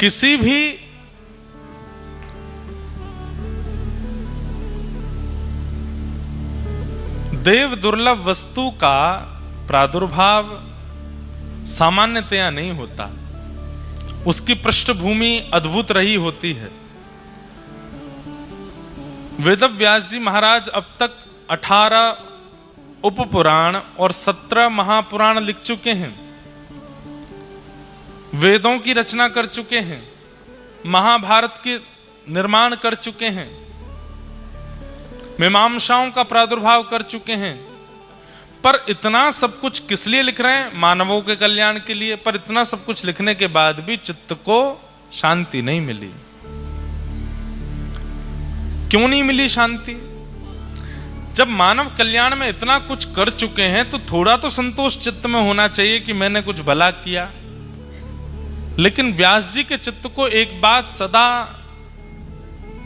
किसी भी देव दुर्लभ वस्तु का प्रादुर्भाव सामान्यतया नहीं होता, उसकी पृष्ठभूमि अद्भुत रही होती है। वेदव्यास जी महाराज अब तक 18 उपपुराण और 17 महापुराण लिख चुके हैं, वेदों की रचना कर चुके हैं, महाभारत के निर्माण कर चुके हैं, मीमांसाओं का प्रादुर्भाव कर चुके हैं। पर इतना सब कुछ किस लिए लिख रहे हैं? मानवों के कल्याण के लिए। पर इतना सब कुछ लिखने के बाद भी चित्त को शांति नहीं मिली। क्यों नहीं मिली शांति? जब मानव कल्याण में इतना कुछ कर चुके हैं तो थोड़ा तो संतोष चित्त में होना चाहिए कि मैंने कुछ भला किया। लेकिन व्यास जी के चित्त को एक बात सदा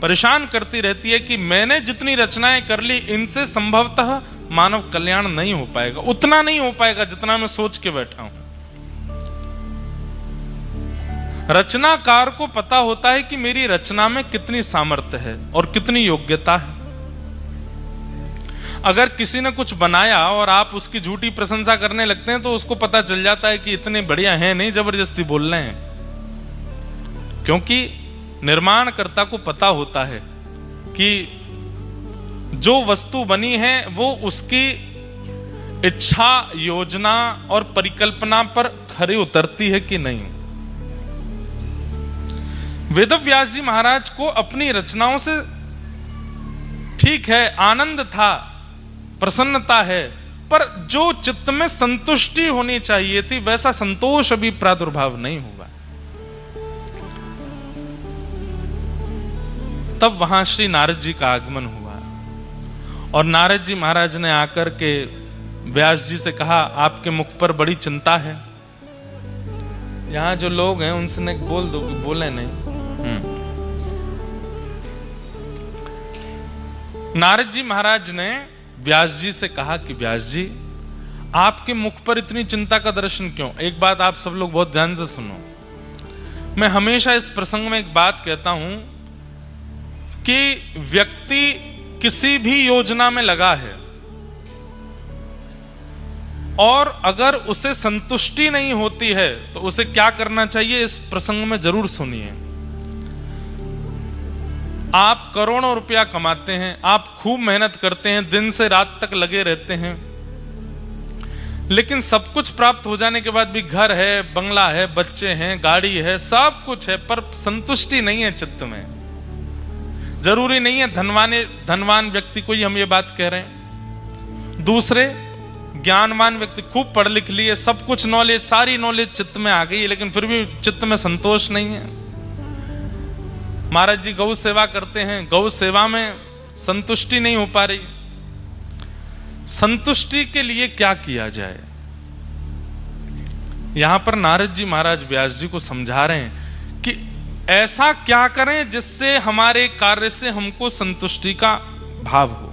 परेशान करती रहती है कि मैंने जितनी रचनाएं कर ली, इनसे संभवतः मानव कल्याण नहीं हो पाएगा, उतना नहीं हो पाएगा जितना मैं सोच के बैठा हूं। रचनाकार को पता होता है कि मेरी रचना में कितनी सामर्थ्य है और कितनी योग्यता है। अगर किसी ने कुछ बनाया और आप उसकी झूठी प्रशंसा करने लगते हैं तो उसको पता चल जाता है कि इतने बढ़िया हैं नहीं, जबरदस्ती बोल रहे हैं। क्योंकि निर्माणकर्ता को पता होता है कि जो वस्तु बनी है वो उसकी इच्छा, योजना और परिकल्पना पर खरी उतरती है कि नहीं। वेदव्यास जी महाराज को अपनी रचनाओं से ठीक है आनंद था, प्रसन्नता है, पर जो चित्त में संतुष्टि होनी चाहिए थी वैसा संतोष अभी प्रादुर्भाव नहीं हुआ। तब वहां श्री नारद जी का आगमन हुआ और नारद जी महाराज ने आकर के व्यास जी से कहा, आपके मुख पर बड़ी चिंता है, यहाँ जो लोग हैं उनसे ने बोल दो कि बोले नहीं। नारद जी महाराज ने व्यास जी से कहा कि व्यास जी, आपके मुख पर इतनी चिंता का दर्शन क्यों? एक बात आप सब लोग बहुत ध्यान से सुनो। मैं हमेशा इस प्रसंग में एक बात कहता हूं कि व्यक्ति किसी भी योजना में लगा है और अगर उसे संतुष्टि नहीं होती है तो उसे क्या करना चाहिए, इस प्रसंग में जरूर सुनिए। आप करोड़ों रुपया कमाते हैं, आप खूब मेहनत करते हैं, दिन से रात तक लगे रहते हैं, लेकिन सब कुछ प्राप्त हो जाने के बाद भी घर है, बंगला है, बच्चे हैं, गाड़ी है, सब कुछ है, पर संतुष्टि नहीं है चित्त में। जरूरी नहीं है धनवान व्यक्ति को ही हम ये बात कह रहे हैं। दूसरे ज्ञानवान व्यक्ति खूब पढ़ लिख लिए, सब कुछ नॉलेज, सारी नॉलेज चित्त में आ गई है, लेकिन फिर भी चित्त में संतोष नहीं है। महाराज जी गौ सेवा करते हैं, गौ सेवा में संतुष्टि नहीं हो पा रही। संतुष्टि के लिए क्या किया जाए? यहां पर नारद जी महाराज व्यास जी को समझा रहे हैं कि ऐसा क्या करें जिससे हमारे कार्य से हमको संतुष्टि का भाव हो।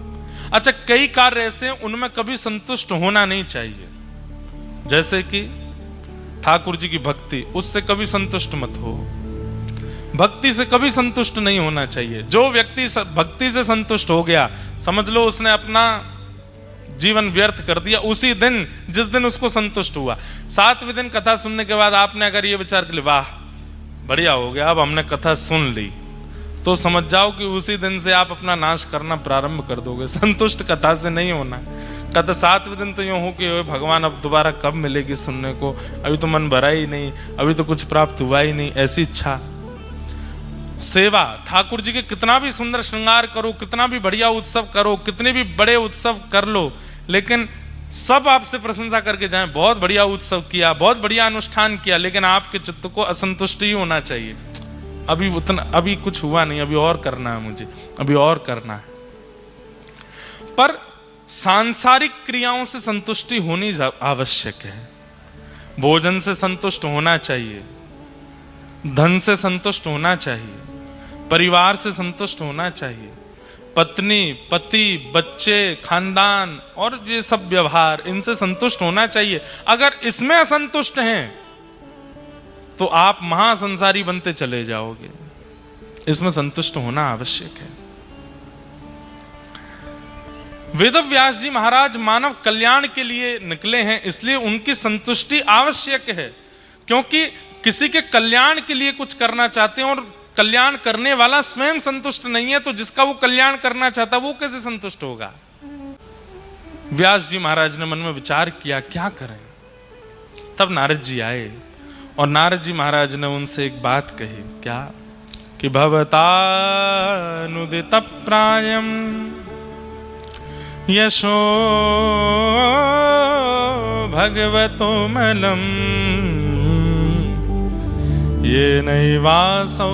अच्छा, कई कार्य ऐसे हैं उनमें कभी संतुष्ट होना नहीं चाहिए, जैसे कि ठाकुर जी की भक्ति, उससे कभी संतुष्ट मत हो। भक्ति से कभी संतुष्ट नहीं होना चाहिए। जो व्यक्ति भक्ति से संतुष्ट हो गया, समझ लो उसने अपना जीवन व्यर्थ कर दिया। उसी दिन जिस दिन उसको संतुष्ट हुआ, 7वें दिन कथा सुनने के बाद आपने अगर ये विचार कर लिया, वाह बढ़िया हो गया, अब हमने कथा सुन ली, तो समझ जाओ कि उसी दिन से आप अपना नाश करना प्रारंभ कर दोगे। संतुष्ट कथा से नहीं होना। कथा 7वें दिन तो यूं हो कि भगवान अब दोबारा कब मिलेगी सुनने को, अभी तो मन भरा ही नहीं, अभी तो कुछ प्राप्त हुआ ही नहीं, ऐसी इच्छा। सेवा, ठाकुर जी के कितना भी सुंदर श्रृंगार करो, कितना भी बढ़िया उत्सव करो, कितने भी बड़े उत्सव कर लो, लेकिन सब आपसे प्रशंसा करके जाएं, बहुत बढ़िया उत्सव किया, बहुत बढ़िया अनुष्ठान किया, लेकिन आपके चित्त को असंतुष्टि ही होना चाहिए। अभी कुछ हुआ नहीं, अभी और करना है, मुझे अभी और करना है। पर सांसारिक क्रियाओं से संतुष्टि होनी आवश्यक है। भोजन से संतुष्ट होना चाहिए, धन से संतुष्ट होना चाहिए, परिवार से संतुष्ट होना चाहिए, पत्नी, पति, बच्चे, खानदान और ये सब व्यवहार, इनसे संतुष्ट होना चाहिए। अगर इसमें असंतुष्ट हैं तो आप महासंसारी बनते चले जाओगे। इसमें संतुष्ट होना आवश्यक है। वेदव्यास जी महाराज मानव कल्याण के लिए निकले हैं, इसलिए उनकी संतुष्टि आवश्यक है, क्योंकि किसी के कल्याण के लिए कुछ करना चाहते हैं और कल्याण करने वाला स्वयं संतुष्ट नहीं है, तो जिसका वो कल्याण करना चाहता वो कैसे संतुष्ट होगा? व्यास जी महाराज ने मन में विचार किया, क्या करें? तब नारद जी आए और नारद जी महाराज ने उनसे एक बात कही। क्या? कि भवतानुदित प्रायम यशो भगवतो मलम ये नैवासौ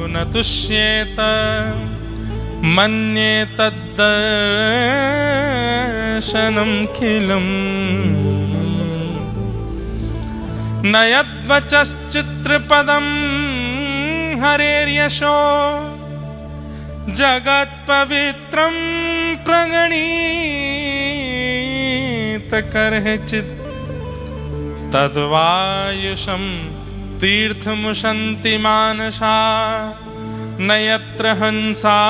न तुष्येत मन्ये तद्दर्शनं खिलम् न यद्वचश्चित्रपदं हरेर्यशो जगत्पवित्रं प्रणीत करहिचित् तद्वायुषं तीर्थमुशन्ति मानसा न यत्र हंसा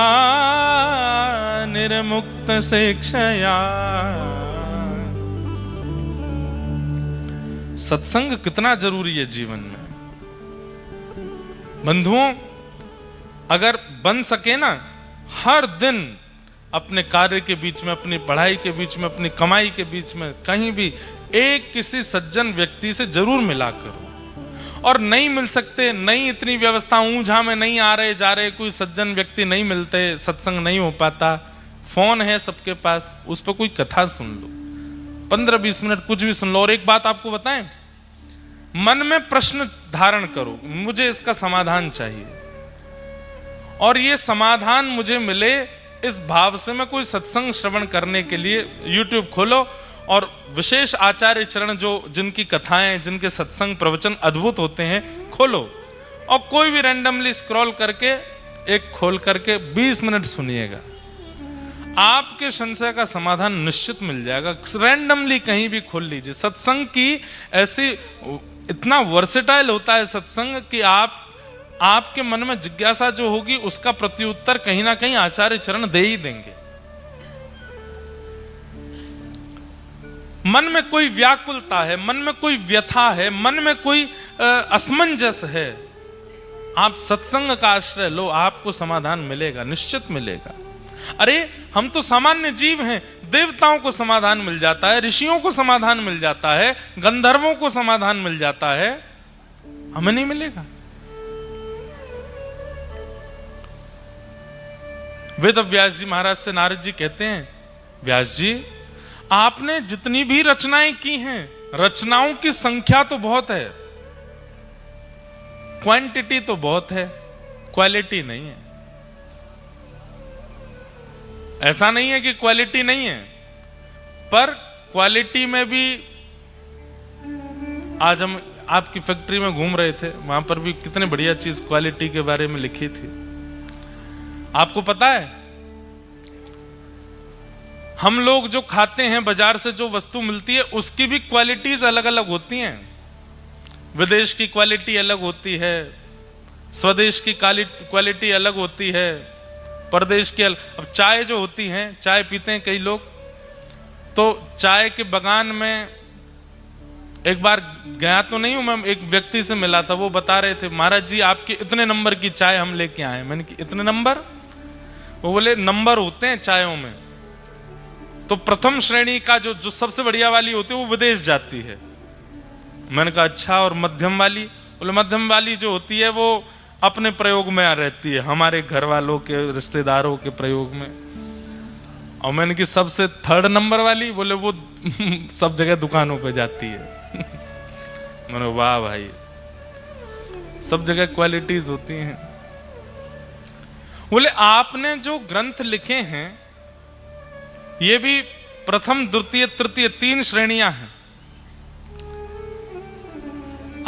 निर्मुक्त शिक्षया। सत्संग कितना जरूरी है जीवन में बंधुओं। अगर बन सके ना, हर दिन अपने कार्य के बीच में, अपनी पढ़ाई के बीच में, अपनी कमाई के बीच में कहीं भी एक किसी सज्जन व्यक्ति से जरूर मिला करो। और नहीं मिल सकते, नहीं इतनी व्यवस्था ऊंझा में नहीं आ रहे जा रहे, कोई सज्जन व्यक्ति नहीं मिलते, सत्संग नहीं हो पाता, फोन है सबके पास, उस पर कोई कथा सुन लो, 15-20 मिनट कुछ भी सुन लो। और एक बात आपको बताएं, मन में प्रश्न धारण करो, मुझे इसका समाधान चाहिए, और ये समाधान मुझे मिले, इस भाव से मैं कोई सत्संग श्रवण करने के लिए YouTube खोलो और विशेष आचार्य चरण जो जिनकी कथाएं, जिनके सत्संग प्रवचन अद्भुत होते हैं, खोलो और कोई भी रैंडमली स्क्रॉल करके एक खोल करके 20 मिनट सुनिएगा, आपके संशय का समाधान निश्चित मिल जाएगा। रैंडमली कहीं भी खोल लीजिए। सत्संग की ऐसी, इतना वर्सेटाइल होता है सत्संग कि आपके मन में जिज्ञासा जो होगी उसका प्रत्युत्तर कहीं ना कहीं आचार्य चरण दे ही देंगे। मन में कोई व्याकुलता है, मन में कोई व्यथा है, मन में कोई असमंजस है, आप सत्संग का आश्रय लो, आपको समाधान मिलेगा, निश्चित मिलेगा। अरे हम तो सामान्य जीव हैं, देवताओं को समाधान मिल जाता है, ऋषियों को समाधान मिल जाता है, गंधर्वों को समाधान मिल जाता है, हमें नहीं मिलेगा। वेद व्यास जी महाराज से नारद जी कहते हैं, व्यास जी आपने जितनी भी रचनाएं की हैं, रचनाओं की संख्या तो बहुत है, क्वांटिटी तो बहुत है, क्वालिटी नहीं है। ऐसा नहीं है कि क्वालिटी नहीं है, पर क्वालिटी में भी, आज हम आपकी फैक्ट्री में घूम रहे थे, वहां पर भी कितने बढ़िया चीज क्वालिटी के बारे में लिखी थी। आपको पता है हम लोग जो खाते हैं, बाजार से जो वस्तु मिलती है उसकी भी क्वालिटीज अलग अलग होती हैं। विदेश की क्वालिटी अलग होती है, स्वदेश की क्वालिटी अलग होती है, परदेश की अब चाय जो होती है, चाय पीते हैं कई लोग, तो चाय के बगान में एक बार गया तो नहीं हूं मैं, एक व्यक्ति से मिला था, वो बता रहे थे, महाराज जी आपके इतने नंबर की चाय हम लेके आए। मैंने कि इतने नंबर? वो बोले नंबर होते हैं चायों में, तो प्रथम श्रेणी का जो सबसे बढ़िया वाली होती है वो विदेश जाती है। मैंने कहा अच्छा, और मध्यम वाली? बोले मध्यम वाली जो होती है वो अपने प्रयोग में रहती है, हमारे घर वालों के, रिश्तेदारों के प्रयोग में। और मैंने कि सबसे थर्ड नंबर वाली? बोले वो सब जगह दुकानों पे जाती है। मैंने वाह भाई, सब जगह क्वालिटीज होती हैं। बोले आपने जो ग्रंथ लिखे हैं ये भी प्रथम, द्वितीय, तृतीय 3 श्रेणियां हैं।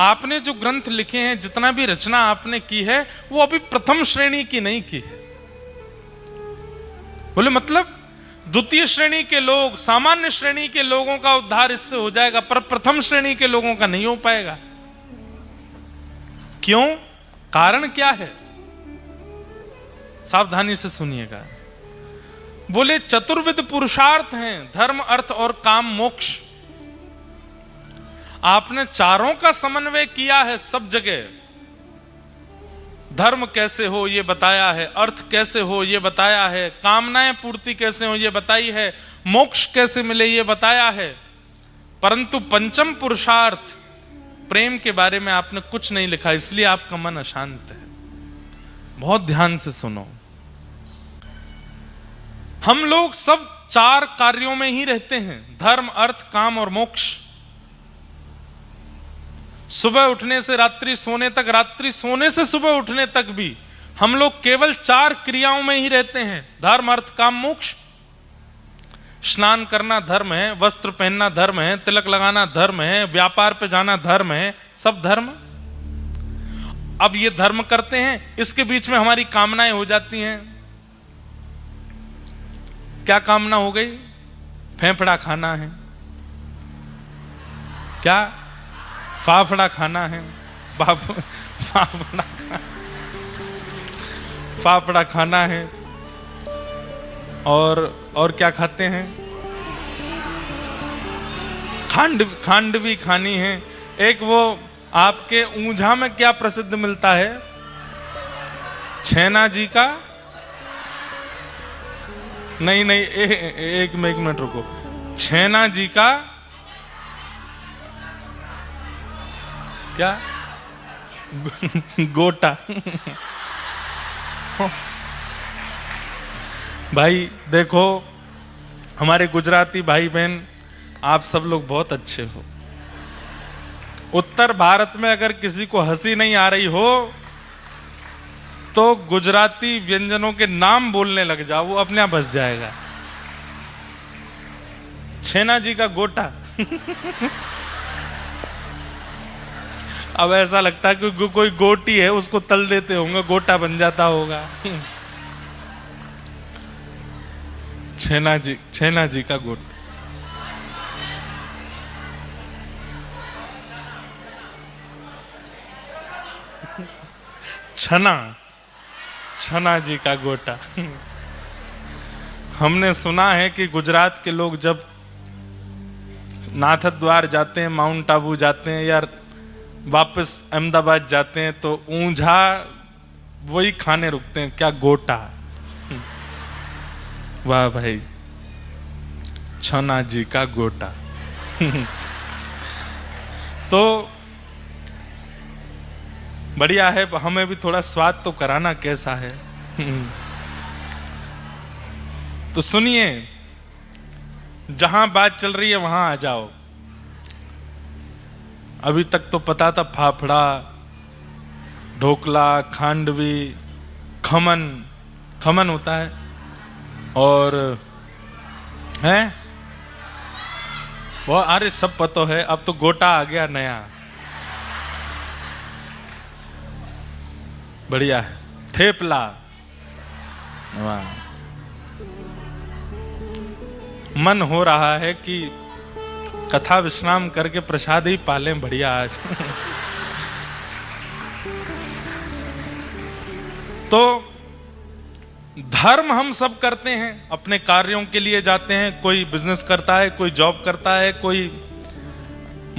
आपने जो ग्रंथ लिखे हैं, जितना भी रचना आपने की है, वो अभी प्रथम श्रेणी की नहीं की है। बोले मतलब द्वितीय श्रेणी के लोग, सामान्य श्रेणी के लोगों का उद्धार इससे हो जाएगा, पर प्रथम श्रेणी के लोगों का नहीं हो पाएगा। क्यों? कारण क्या है? सावधानी से सुनिएगा। बोले चतुर्विध पुरुषार्थ हैं, धर्म, अर्थ और काम, मोक्ष। आपने चारों का समन्वय किया है सब जगह। धर्म कैसे हो ये बताया है, अर्थ कैसे हो ये बताया है, कामनाएं पूर्ति कैसे हो ये बताई है, मोक्ष कैसे मिले ये बताया है, परंतु पंचम पुरुषार्थ प्रेम के बारे में आपने कुछ नहीं लिखा, इसलिए आपका मन अशांत है। बहुत ध्यान से सुनो। हम लोग सब 4 कार्यों में ही रहते हैं, धर्म, अर्थ, काम और मोक्ष। सुबह उठने से रात्रि सोने तक, रात्रि सोने से सुबह उठने तक भी हम लोग केवल 4 क्रियाओं में ही रहते हैं, धर्म, अर्थ, काम, मोक्ष। स्नान करना धर्म है, वस्त्र पहनना धर्म है, तिलक लगाना धर्म है, व्यापार पे जाना धर्म है, सब धर्म। अब ये धर्म करते हैं, इसके बीच में हमारी कामनाएं हो जाती हैं। क्या कामना हो गई? फेफड़ा खाना है, क्या फाफड़ा खाना है, फाफड़ा खाना है, और क्या खाते हैं? खांड भी खानी है। एक वो आपके ऊंझा में क्या प्रसिद्ध मिलता है? छैना जी का, नहीं एक मिनट रुको, छैना जी का क्या? गोटा। भाई देखो, हमारे गुजराती भाई बहन आप सब लोग बहुत अच्छे हो। उत्तर भारत में अगर किसी को हंसी नहीं आ रही हो तो गुजराती व्यंजनों के नाम बोलने लग जाओ, वो अपने आप हंस जाएगा। छेना जी का गोटा। अब ऐसा लगता है कि कोई गोटी है उसको तल देते होंगे, गोटा बन जाता होगा। छेना जी का गोटा। छना जी का गोटा। हमने सुना है कि गुजरात के लोग जब नाथद्वार जाते हैं, माउंट आबू जाते हैं या वापस अहमदाबाद जाते हैं तो ऊंझा वही खाने रुकते हैं, क्या गोटा। वाह भाई, छना जी का गोटा। तो बढ़िया है, हमें भी थोड़ा स्वाद तो कराना कैसा है। तो सुनिए, जहां बात चल रही है वहां आ जाओ। अभी तक तो पता था फाफड़ा, ढोकला, खांडवी, खमन होता है, और है वो, अरे सब पता है। अब तो गोटा आ गया नया, बढ़िया है। थेपला, वाह, मन हो रहा है कि कथा विश्राम करके प्रसाद ही पालें। बढ़िया आज। तो धर्म हम सब करते हैं, अपने कार्यों के लिए जाते हैं। कोई बिजनेस करता है, कोई जॉब करता है, कोई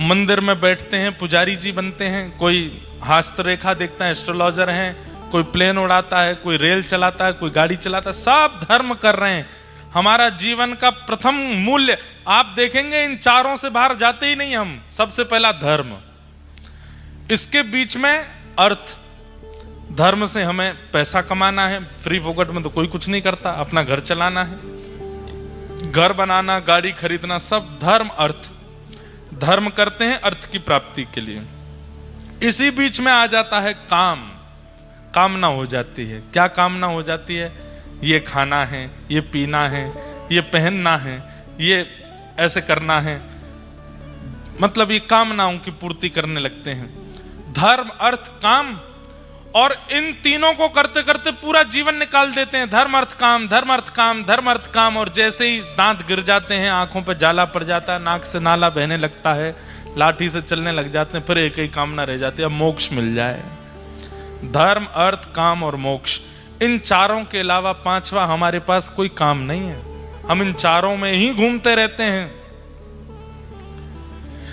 मंदिर में बैठते हैं, पुजारी जी बनते हैं, कोई हस्तरेखा देखता है, एस्ट्रोलॉजर हैं, कोई प्लेन उड़ाता है, कोई रेल चलाता है, कोई गाड़ी चलाता है। सब धर्म कर रहे हैं। हमारा जीवन का प्रथम मूल्य आप देखेंगे, इन चारों से बाहर जाते ही नहीं हम। सबसे पहला धर्म, इसके बीच में अर्थ। धर्म से हमें पैसा कमाना है, फ्री फोकट में तो कोई कुछ नहीं करता। अपना घर चलाना है, घर बनाना, गाड़ी खरीदना, सब धर्म अर्थ। धर्म करते हैं अर्थ की प्राप्ति के लिए। इसी बीच में आ जाता है काम। कामना हो जाती है। क्या कामना हो जाती है? ये खाना है, ये पीना है, ये पहनना है, ये ऐसे करना है, मतलब ये कामनाओं की पूर्ति करने लगते हैं। धर्म अर्थ काम, और इन तीनों को करते करते पूरा जीवन निकाल देते हैं। धर्म अर्थ काम, धर्म अर्थ काम, धर्म अर्थ काम। और जैसे ही दांत गिर जाते हैं, आंखों पे जाला पड़ जाता है, नाक से नाला बहने लगता है, लाठी से चलने लग जाते हैं, फिर एक ही कामना रह जाती है, मोक्ष मिल जाए। धर्म अर्थ काम और मोक्ष, इन चारों के अलावा पांचवा हमारे पास कोई काम नहीं है। हम इन चारों में ही घूमते रहते हैं,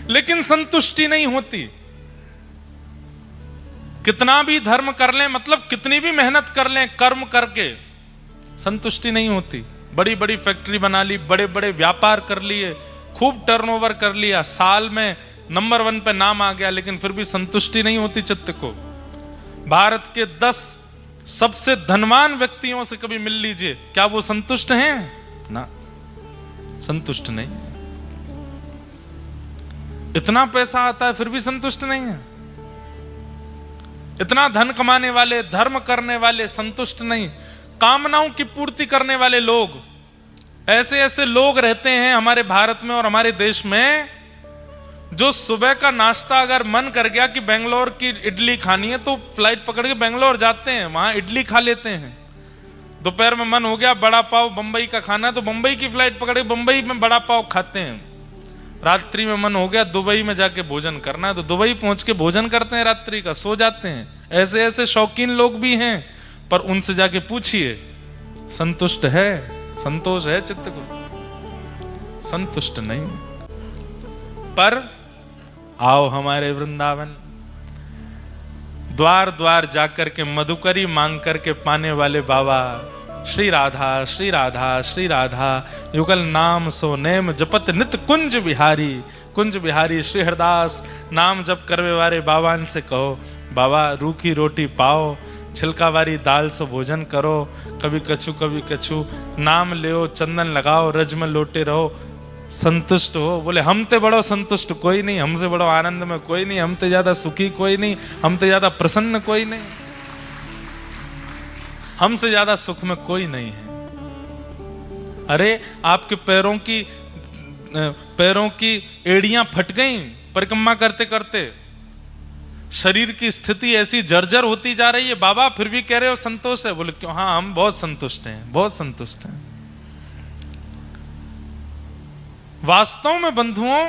लेकिन संतुष्टि नहीं होती। कितना भी धर्म कर लें, मतलब कितनी भी मेहनत कर लें कर्म करके, संतुष्टि नहीं होती। बड़ी बड़ी फैक्ट्री बना ली, बड़े बड़े व्यापार कर लिए, खूब टर्नओवर कर लिया, साल में नंबर 1 पे नाम आ गया, लेकिन फिर भी संतुष्टि नहीं होती चित्त को। भारत के 10 सबसे धनवान व्यक्तियों से कभी मिल लीजिए, क्या वो संतुष्ट हैं? ना, संतुष्ट नहीं। इतना पैसा आता है फिर भी संतुष्ट नहीं है। इतना धन कमाने वाले, धर्म करने वाले संतुष्ट नहीं। कामनाओं की पूर्ति करने वाले लोग, ऐसे ऐसे लोग रहते हैं हमारे भारत में और हमारे देश में, जो सुबह का नाश्ता अगर मन कर गया कि बेंगलोर की इडली खानी है तो फ्लाइट पकड़ के बेंगलोर जाते हैं, वहां इडली खा लेते हैं। दोपहर में मन हो गया बड़ा पाव बंबई का खाना है तो बंबई की फ्लाइट पकड़ के बंबई में बड़ा पाव खाते हैं। रात्रि में मन हो गया दुबई में जाके भोजन करना है तो दुबई पहुंच के भोजन करते हैं, रात्रि का सो जाते हैं। ऐसे ऐसे शौकीन लोग भी हैं, पर उनसे जाके पूछिए संतुष्ट है? संतोष है चित्त को? संतुष्ट नहीं। पर आओ हमारे वृंदावन, द्वार द्वार जाकर के मधुकरी मांग करके पाने वाले बाबा श्री राधा श्री राधा श्री राधा, युगल नाम सो नेम जपत नित कुंज बिहारी। कुंज बिहारी श्री हरदास नाम जप करवे वाले बाबान से कहो, बाबा रूखी रोटी पाओ, छिलका वाली दाल से भोजन करो, कभी कछु नाम ले, चंदन लगाओ, रज में लोटे रहो, संतुष्ट हो। बोले हम ते बड़ो संतुष्ट कोई नहीं, हमसे बड़ो आनंद में कोई नहीं, हम ते ज्यादा सुखी कोई नहीं, हम ते ज्यादा प्रसन्न कोई नहीं, हमसे ज्यादा सुख में कोई नहीं है। अरे आपके पैरों की पैरों की एड़ियां फट गईं परिक्रमा करते करते, शरीर की स्थिति ऐसी जर्जर होती जा रही है, बाबा फिर भी कह रहे हो संतोष है? बोले क्यों, हाँ हम बहुत संतुष्ट हैं, बहुत संतुष्ट हैं। वास्तव में बंधुओं,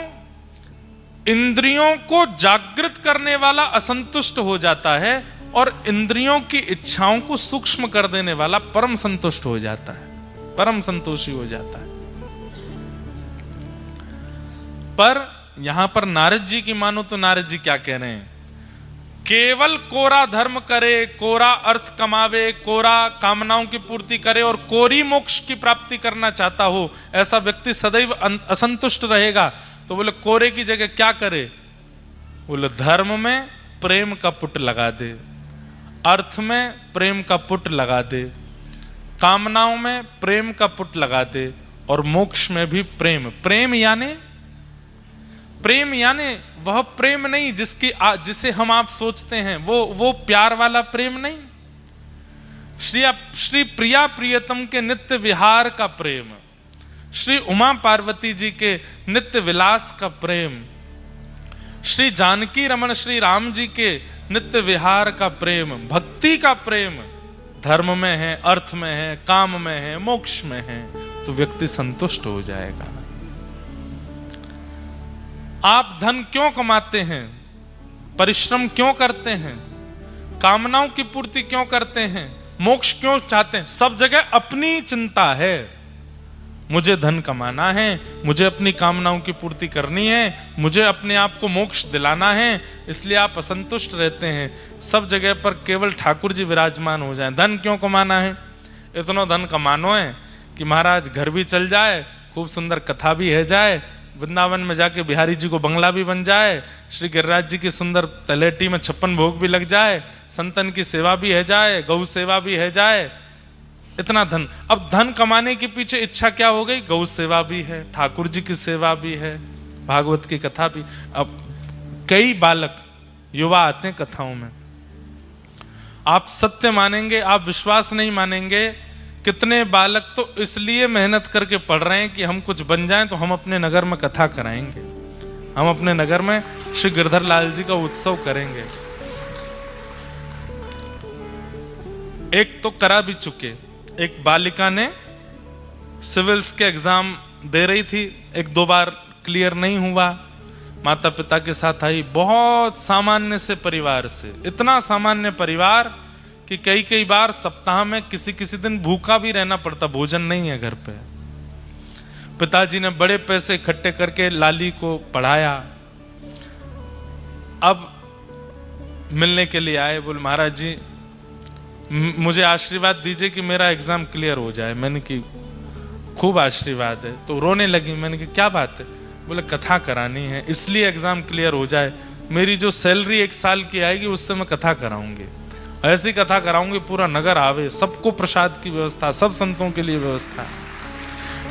इंद्रियों को जागृत करने वाला असंतुष्ट हो जाता है और इंद्रियों की इच्छाओं को सूक्ष्म कर देने वाला परम संतुष्ट हो जाता है, परम संतोषी हो जाता है। पर यहां पर नारद जी की मानो तो नारद जी क्या कह रहे हैं? केवल कोरा धर्म करे, कोरा अर्थ कमावे, कोरा कामनाओं की पूर्ति करे और कोरी मोक्ष की प्राप्ति करना चाहता हो, ऐसा व्यक्ति सदैव असंतुष्ट रहेगा। तो बोले कोरे की जगह क्या करे? बोले धर्म में प्रेम का पुट लगा दे, अर्थ में प्रेम का पुट लगा दे, कामनाओं में प्रेम का पुट लगा दे और मोक्ष में भी प्रेम। प्रेम यानी वह प्रेम नहीं जिसे हम आप सोचते हैं, वो प्यार वाला प्रेम नहीं। श्री प्रिया प्रियतम के नित्य विहार का प्रेम, श्री उमा पार्वती जी के नित्य विलास का प्रेम, श्री जानकी रमन श्री राम जी के नित्य विहार का प्रेम, भक्ति का प्रेम धर्म में है, अर्थ में है, काम में है, मोक्ष में है, तो व्यक्ति संतुष्ट हो जाएगा। आप धन क्यों कमाते हैं? परिश्रम क्यों करते हैं? कामनाओं की पूर्ति क्यों करते हैं? मोक्ष क्यों चाहते हैं? सब जगह अपनी चिंता है। मुझे धन कमाना है, मुझे अपनी कामनाओं की पूर्ति करनी है, मुझे अपने आप को मोक्ष दिलाना है, इसलिए आप असंतुष्ट रहते हैं। सब जगह पर केवल ठाकुर जी विराजमान हो जाएं। धन क्यों कमाना है? इतना धन कमानो है कि महाराज घर भी चल जाए, खूब सुंदर कथा भी है जाए, वृंदावन में जाके बिहारी जी को बंगला भी बन जाए, श्री गिरिराज जी की सुंदर तलेटी में 56 भोग भी लग जाए, संतन की सेवा भी है जाए, गौ सेवा भी है जाए, इतना धन। अब धन कमाने के पीछे इच्छा क्या हो गई? गौ सेवा भी है, ठाकुर जी की सेवा भी है, भागवत की कथा भी। अब कई बालक युवा आते हैं कथाओं में, आप सत्य मानेंगे, आप विश्वास नहीं मानेंगे, कितने बालक तो इसलिए मेहनत करके पढ़ रहे हैं कि हम कुछ बन जाएं तो हम अपने नगर में कथा कराएंगे, हम अपने नगर में श्री गिरधर लाल जी का उत्सव करेंगे। एक तो करा भी चुके, एक बालिका ने सिविल्स के एग्जाम दे रही थी, 1-2 बार क्लियर नहीं हुआ, माता पिता के साथ आई, बहुत सामान्य से परिवार से, इतना सामान्य परिवार कि कई बार सप्ताह में किसी दिन भूखा भी रहना पड़ता, भोजन नहीं है घर पे। पिताजी ने बड़े पैसे इकट्ठे करके लाली को पढ़ाया। अब मिलने के लिए आए, बोले महाराज जी मुझे आशीर्वाद दीजिए कि मेरा एग्जाम क्लियर हो जाए। मैंने की खूब आशीर्वाद है। तो रोने लगी। मैंने कहा क्या बात है? बोले कथा करानी है, इसलिए एग्जाम क्लियर हो जाए। मेरी जो सैलरी 1 साल की आएगी उससे मैं कथा कराऊंगी, ऐसी कथा कराऊंगी पूरा नगर आवे, सबको प्रसाद की व्यवस्था, सब संतों के लिए व्यवस्था।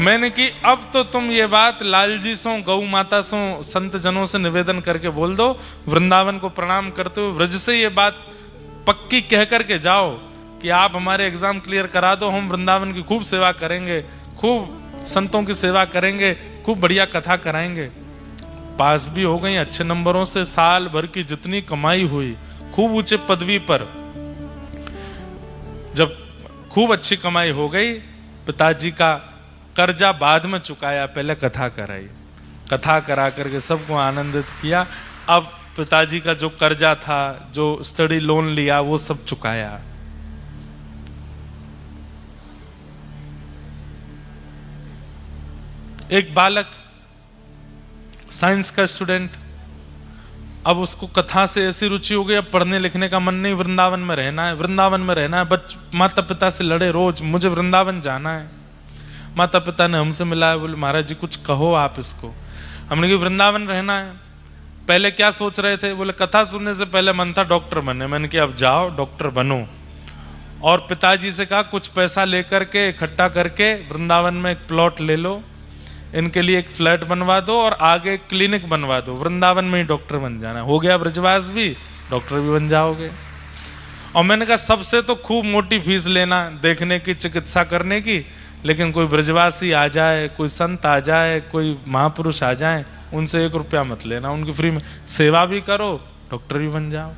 मैंने की अब तो तुम ये बात लाल जी सो, गौ माता सो, संत जनों से निवेदन करके बोल दो, वृंदावन को प्रणाम करते हुए व्रज से ये बात पक्की कह करके जाओ कि आप हमारे एग्जाम क्लियर करा दो, हम वृंदावन की खूब सेवा करेंगे, खूब संतों की सेवा करेंगे, खूब बढ़िया कथा कराएंगे। पास भी हो गई अच्छे नंबरों से, साल भर की जितनी कमाई हुई, खूब ऊंचे पदवी पर। जब खूब अच्छी कमाई हो गई, पिताजी का कर्जा बाद में चुकाया, पहले कथा कराई, कथा करा करके सबको आनंदित किया। अब पिताजी का जो कर्जा था, जो स्टडी लोन लिया, वो सब चुकाया। एक बालक साइंस का स्टूडेंट, अब उसको कथा से ऐसी रुचि हो गई, अब पढ़ने लिखने का मन नहीं, वृंदावन में रहना है, वृंदावन में रहना है। माता पिता से लड़े रोज, मुझे वृंदावन जाना है। माता पिता ने हमसे मिलाया, बोले महाराज जी कुछ कहो आप इसको। हमने कहा वृंदावन रहना है। पहले क्या सोच रहे थे? बोले कथा सुनने से पहले मन था डॉक्टर बनने। मैंने कहा अब जाओ डॉक्टर बनो। और पिताजी से कहा कुछ पैसा लेकर के इकट्ठा करके वृंदावन में एक प्लॉट ले लो, इनके लिए एक फ्लैट बनवा दो और आगे क्लिनिक बनवा दो, वृंदावन में ही डॉक्टर बन जाना। हो गया ब्रजवास भी, डॉक्टर भी बन जाओगे। और मैंने कहा सबसे तो खूब मोटी फीस लेना, देखने की, चिकित्सा करने की, लेकिन कोई ब्रजवासी आ जाए, कोई संत आ जाए, कोई महापुरुष आ जाए, उनसे 1 रुपया मत लेना, उनकी फ्री में सेवा भी करो, डॉक्टर भी बन जाओ।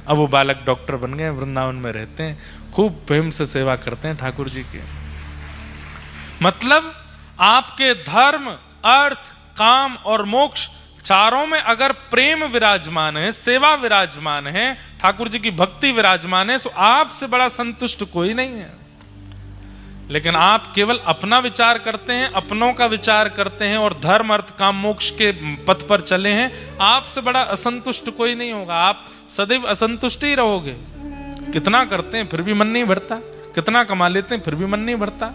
अब वो बालक डॉक्टर बन गए, वृंदावन में रहते हैं, खूब प्रेम से सेवा करते हैं ठाकुर जी के। मतलब आपके धर्म, अर्थ, काम और मोक्ष चारों में अगर प्रेम विराजमान है, सेवा विराजमान है, ठाकुर जी की भक्ति विराजमान है, तो आपसे बड़ा संतुष्ट कोई नहीं है। लेकिन आप केवल अपना विचार करते हैं, अपनों का विचार करते हैं और धर्म, अर्थ, काम, मोक्ष के पथ पर चले हैं, आपसे बड़ा असंतुष्ट कोई नहीं होगा। आप सदैव असंतुष्ट ही रहोगे। कितना करते हैं फिर भी मन नहीं भरता, कितना कमा लेते हैं फिर भी मन नहीं भरता।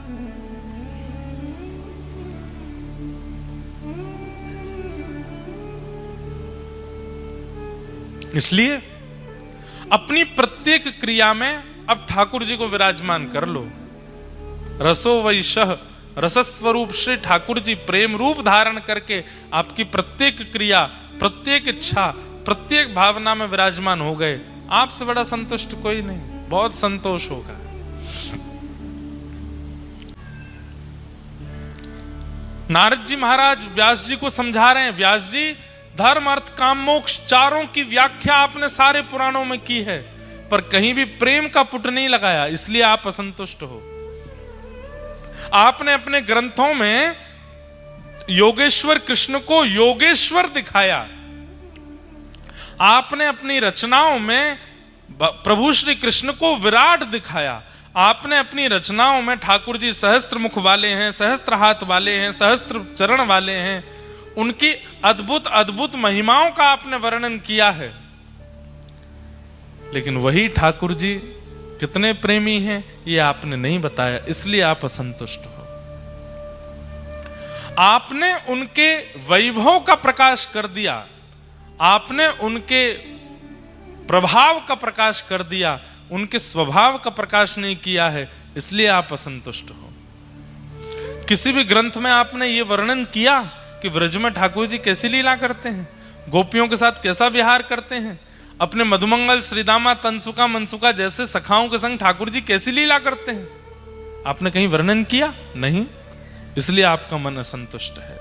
इसलिए अपनी प्रत्येक क्रिया में अब ठाकुर जी को विराजमान कर लो। रसो वैशः, रसस्वरूप श्री ठाकुर जी प्रेम रूप धारण करके आपकी प्रत्येक क्रिया, प्रत्येक इच्छा, प्रत्येक भावना में विराजमान हो गए, आपसे बड़ा संतुष्ट कोई नहीं, बहुत संतोष होगा। नारद जी महाराज व्यास जी को समझा रहे हैं, व्यास जी धर्म, अर्थ, काम, मोक्ष चारों की व्याख्या आपने सारे पुराणों में की है, पर कहीं भी प्रेम का पुट नहीं लगाया, इसलिए आप असंतुष्ट हो। आपने अपने ग्रंथों में योगेश्वर कृष्ण को योगेश्वर दिखाया, आपने अपनी रचनाओं में प्रभु श्री कृष्ण को विराट दिखाया, आपने अपनी रचनाओं में ठाकुर जी सहस्त्र मुख वाले हैं, सहस्त्र हाथ वाले हैं, सहस्त्र चरण वाले हैं, उनकी अद्भुत अद्भुत महिमाओं का आपने वर्णन किया है। लेकिन वही ठाकुर जी कितने प्रेमी हैं ये आपने नहीं बताया, इसलिए आप असंतुष्ट हो। आपने उनके वैभव का प्रकाश कर दिया, आपने उनके प्रभाव का प्रकाश कर दिया, उनके स्वभाव का प्रकाश नहीं किया है, इसलिए आप असंतुष्ट हो। किसी भी ग्रंथ में आपने ये वर्णन किया कि व्रज में ठाकुर जी कैसी लीला करते हैं, गोपियों के साथ कैसा विहार करते हैं, अपने मधुमंगल, श्रीदामा, तनसुका, मनसुका जैसे सखाओं के संग ठाकुर जी कैसी लीला करते हैं, आपने कहीं वर्णन किया? नहीं, इसलिए आपका मन असंतुष्ट है।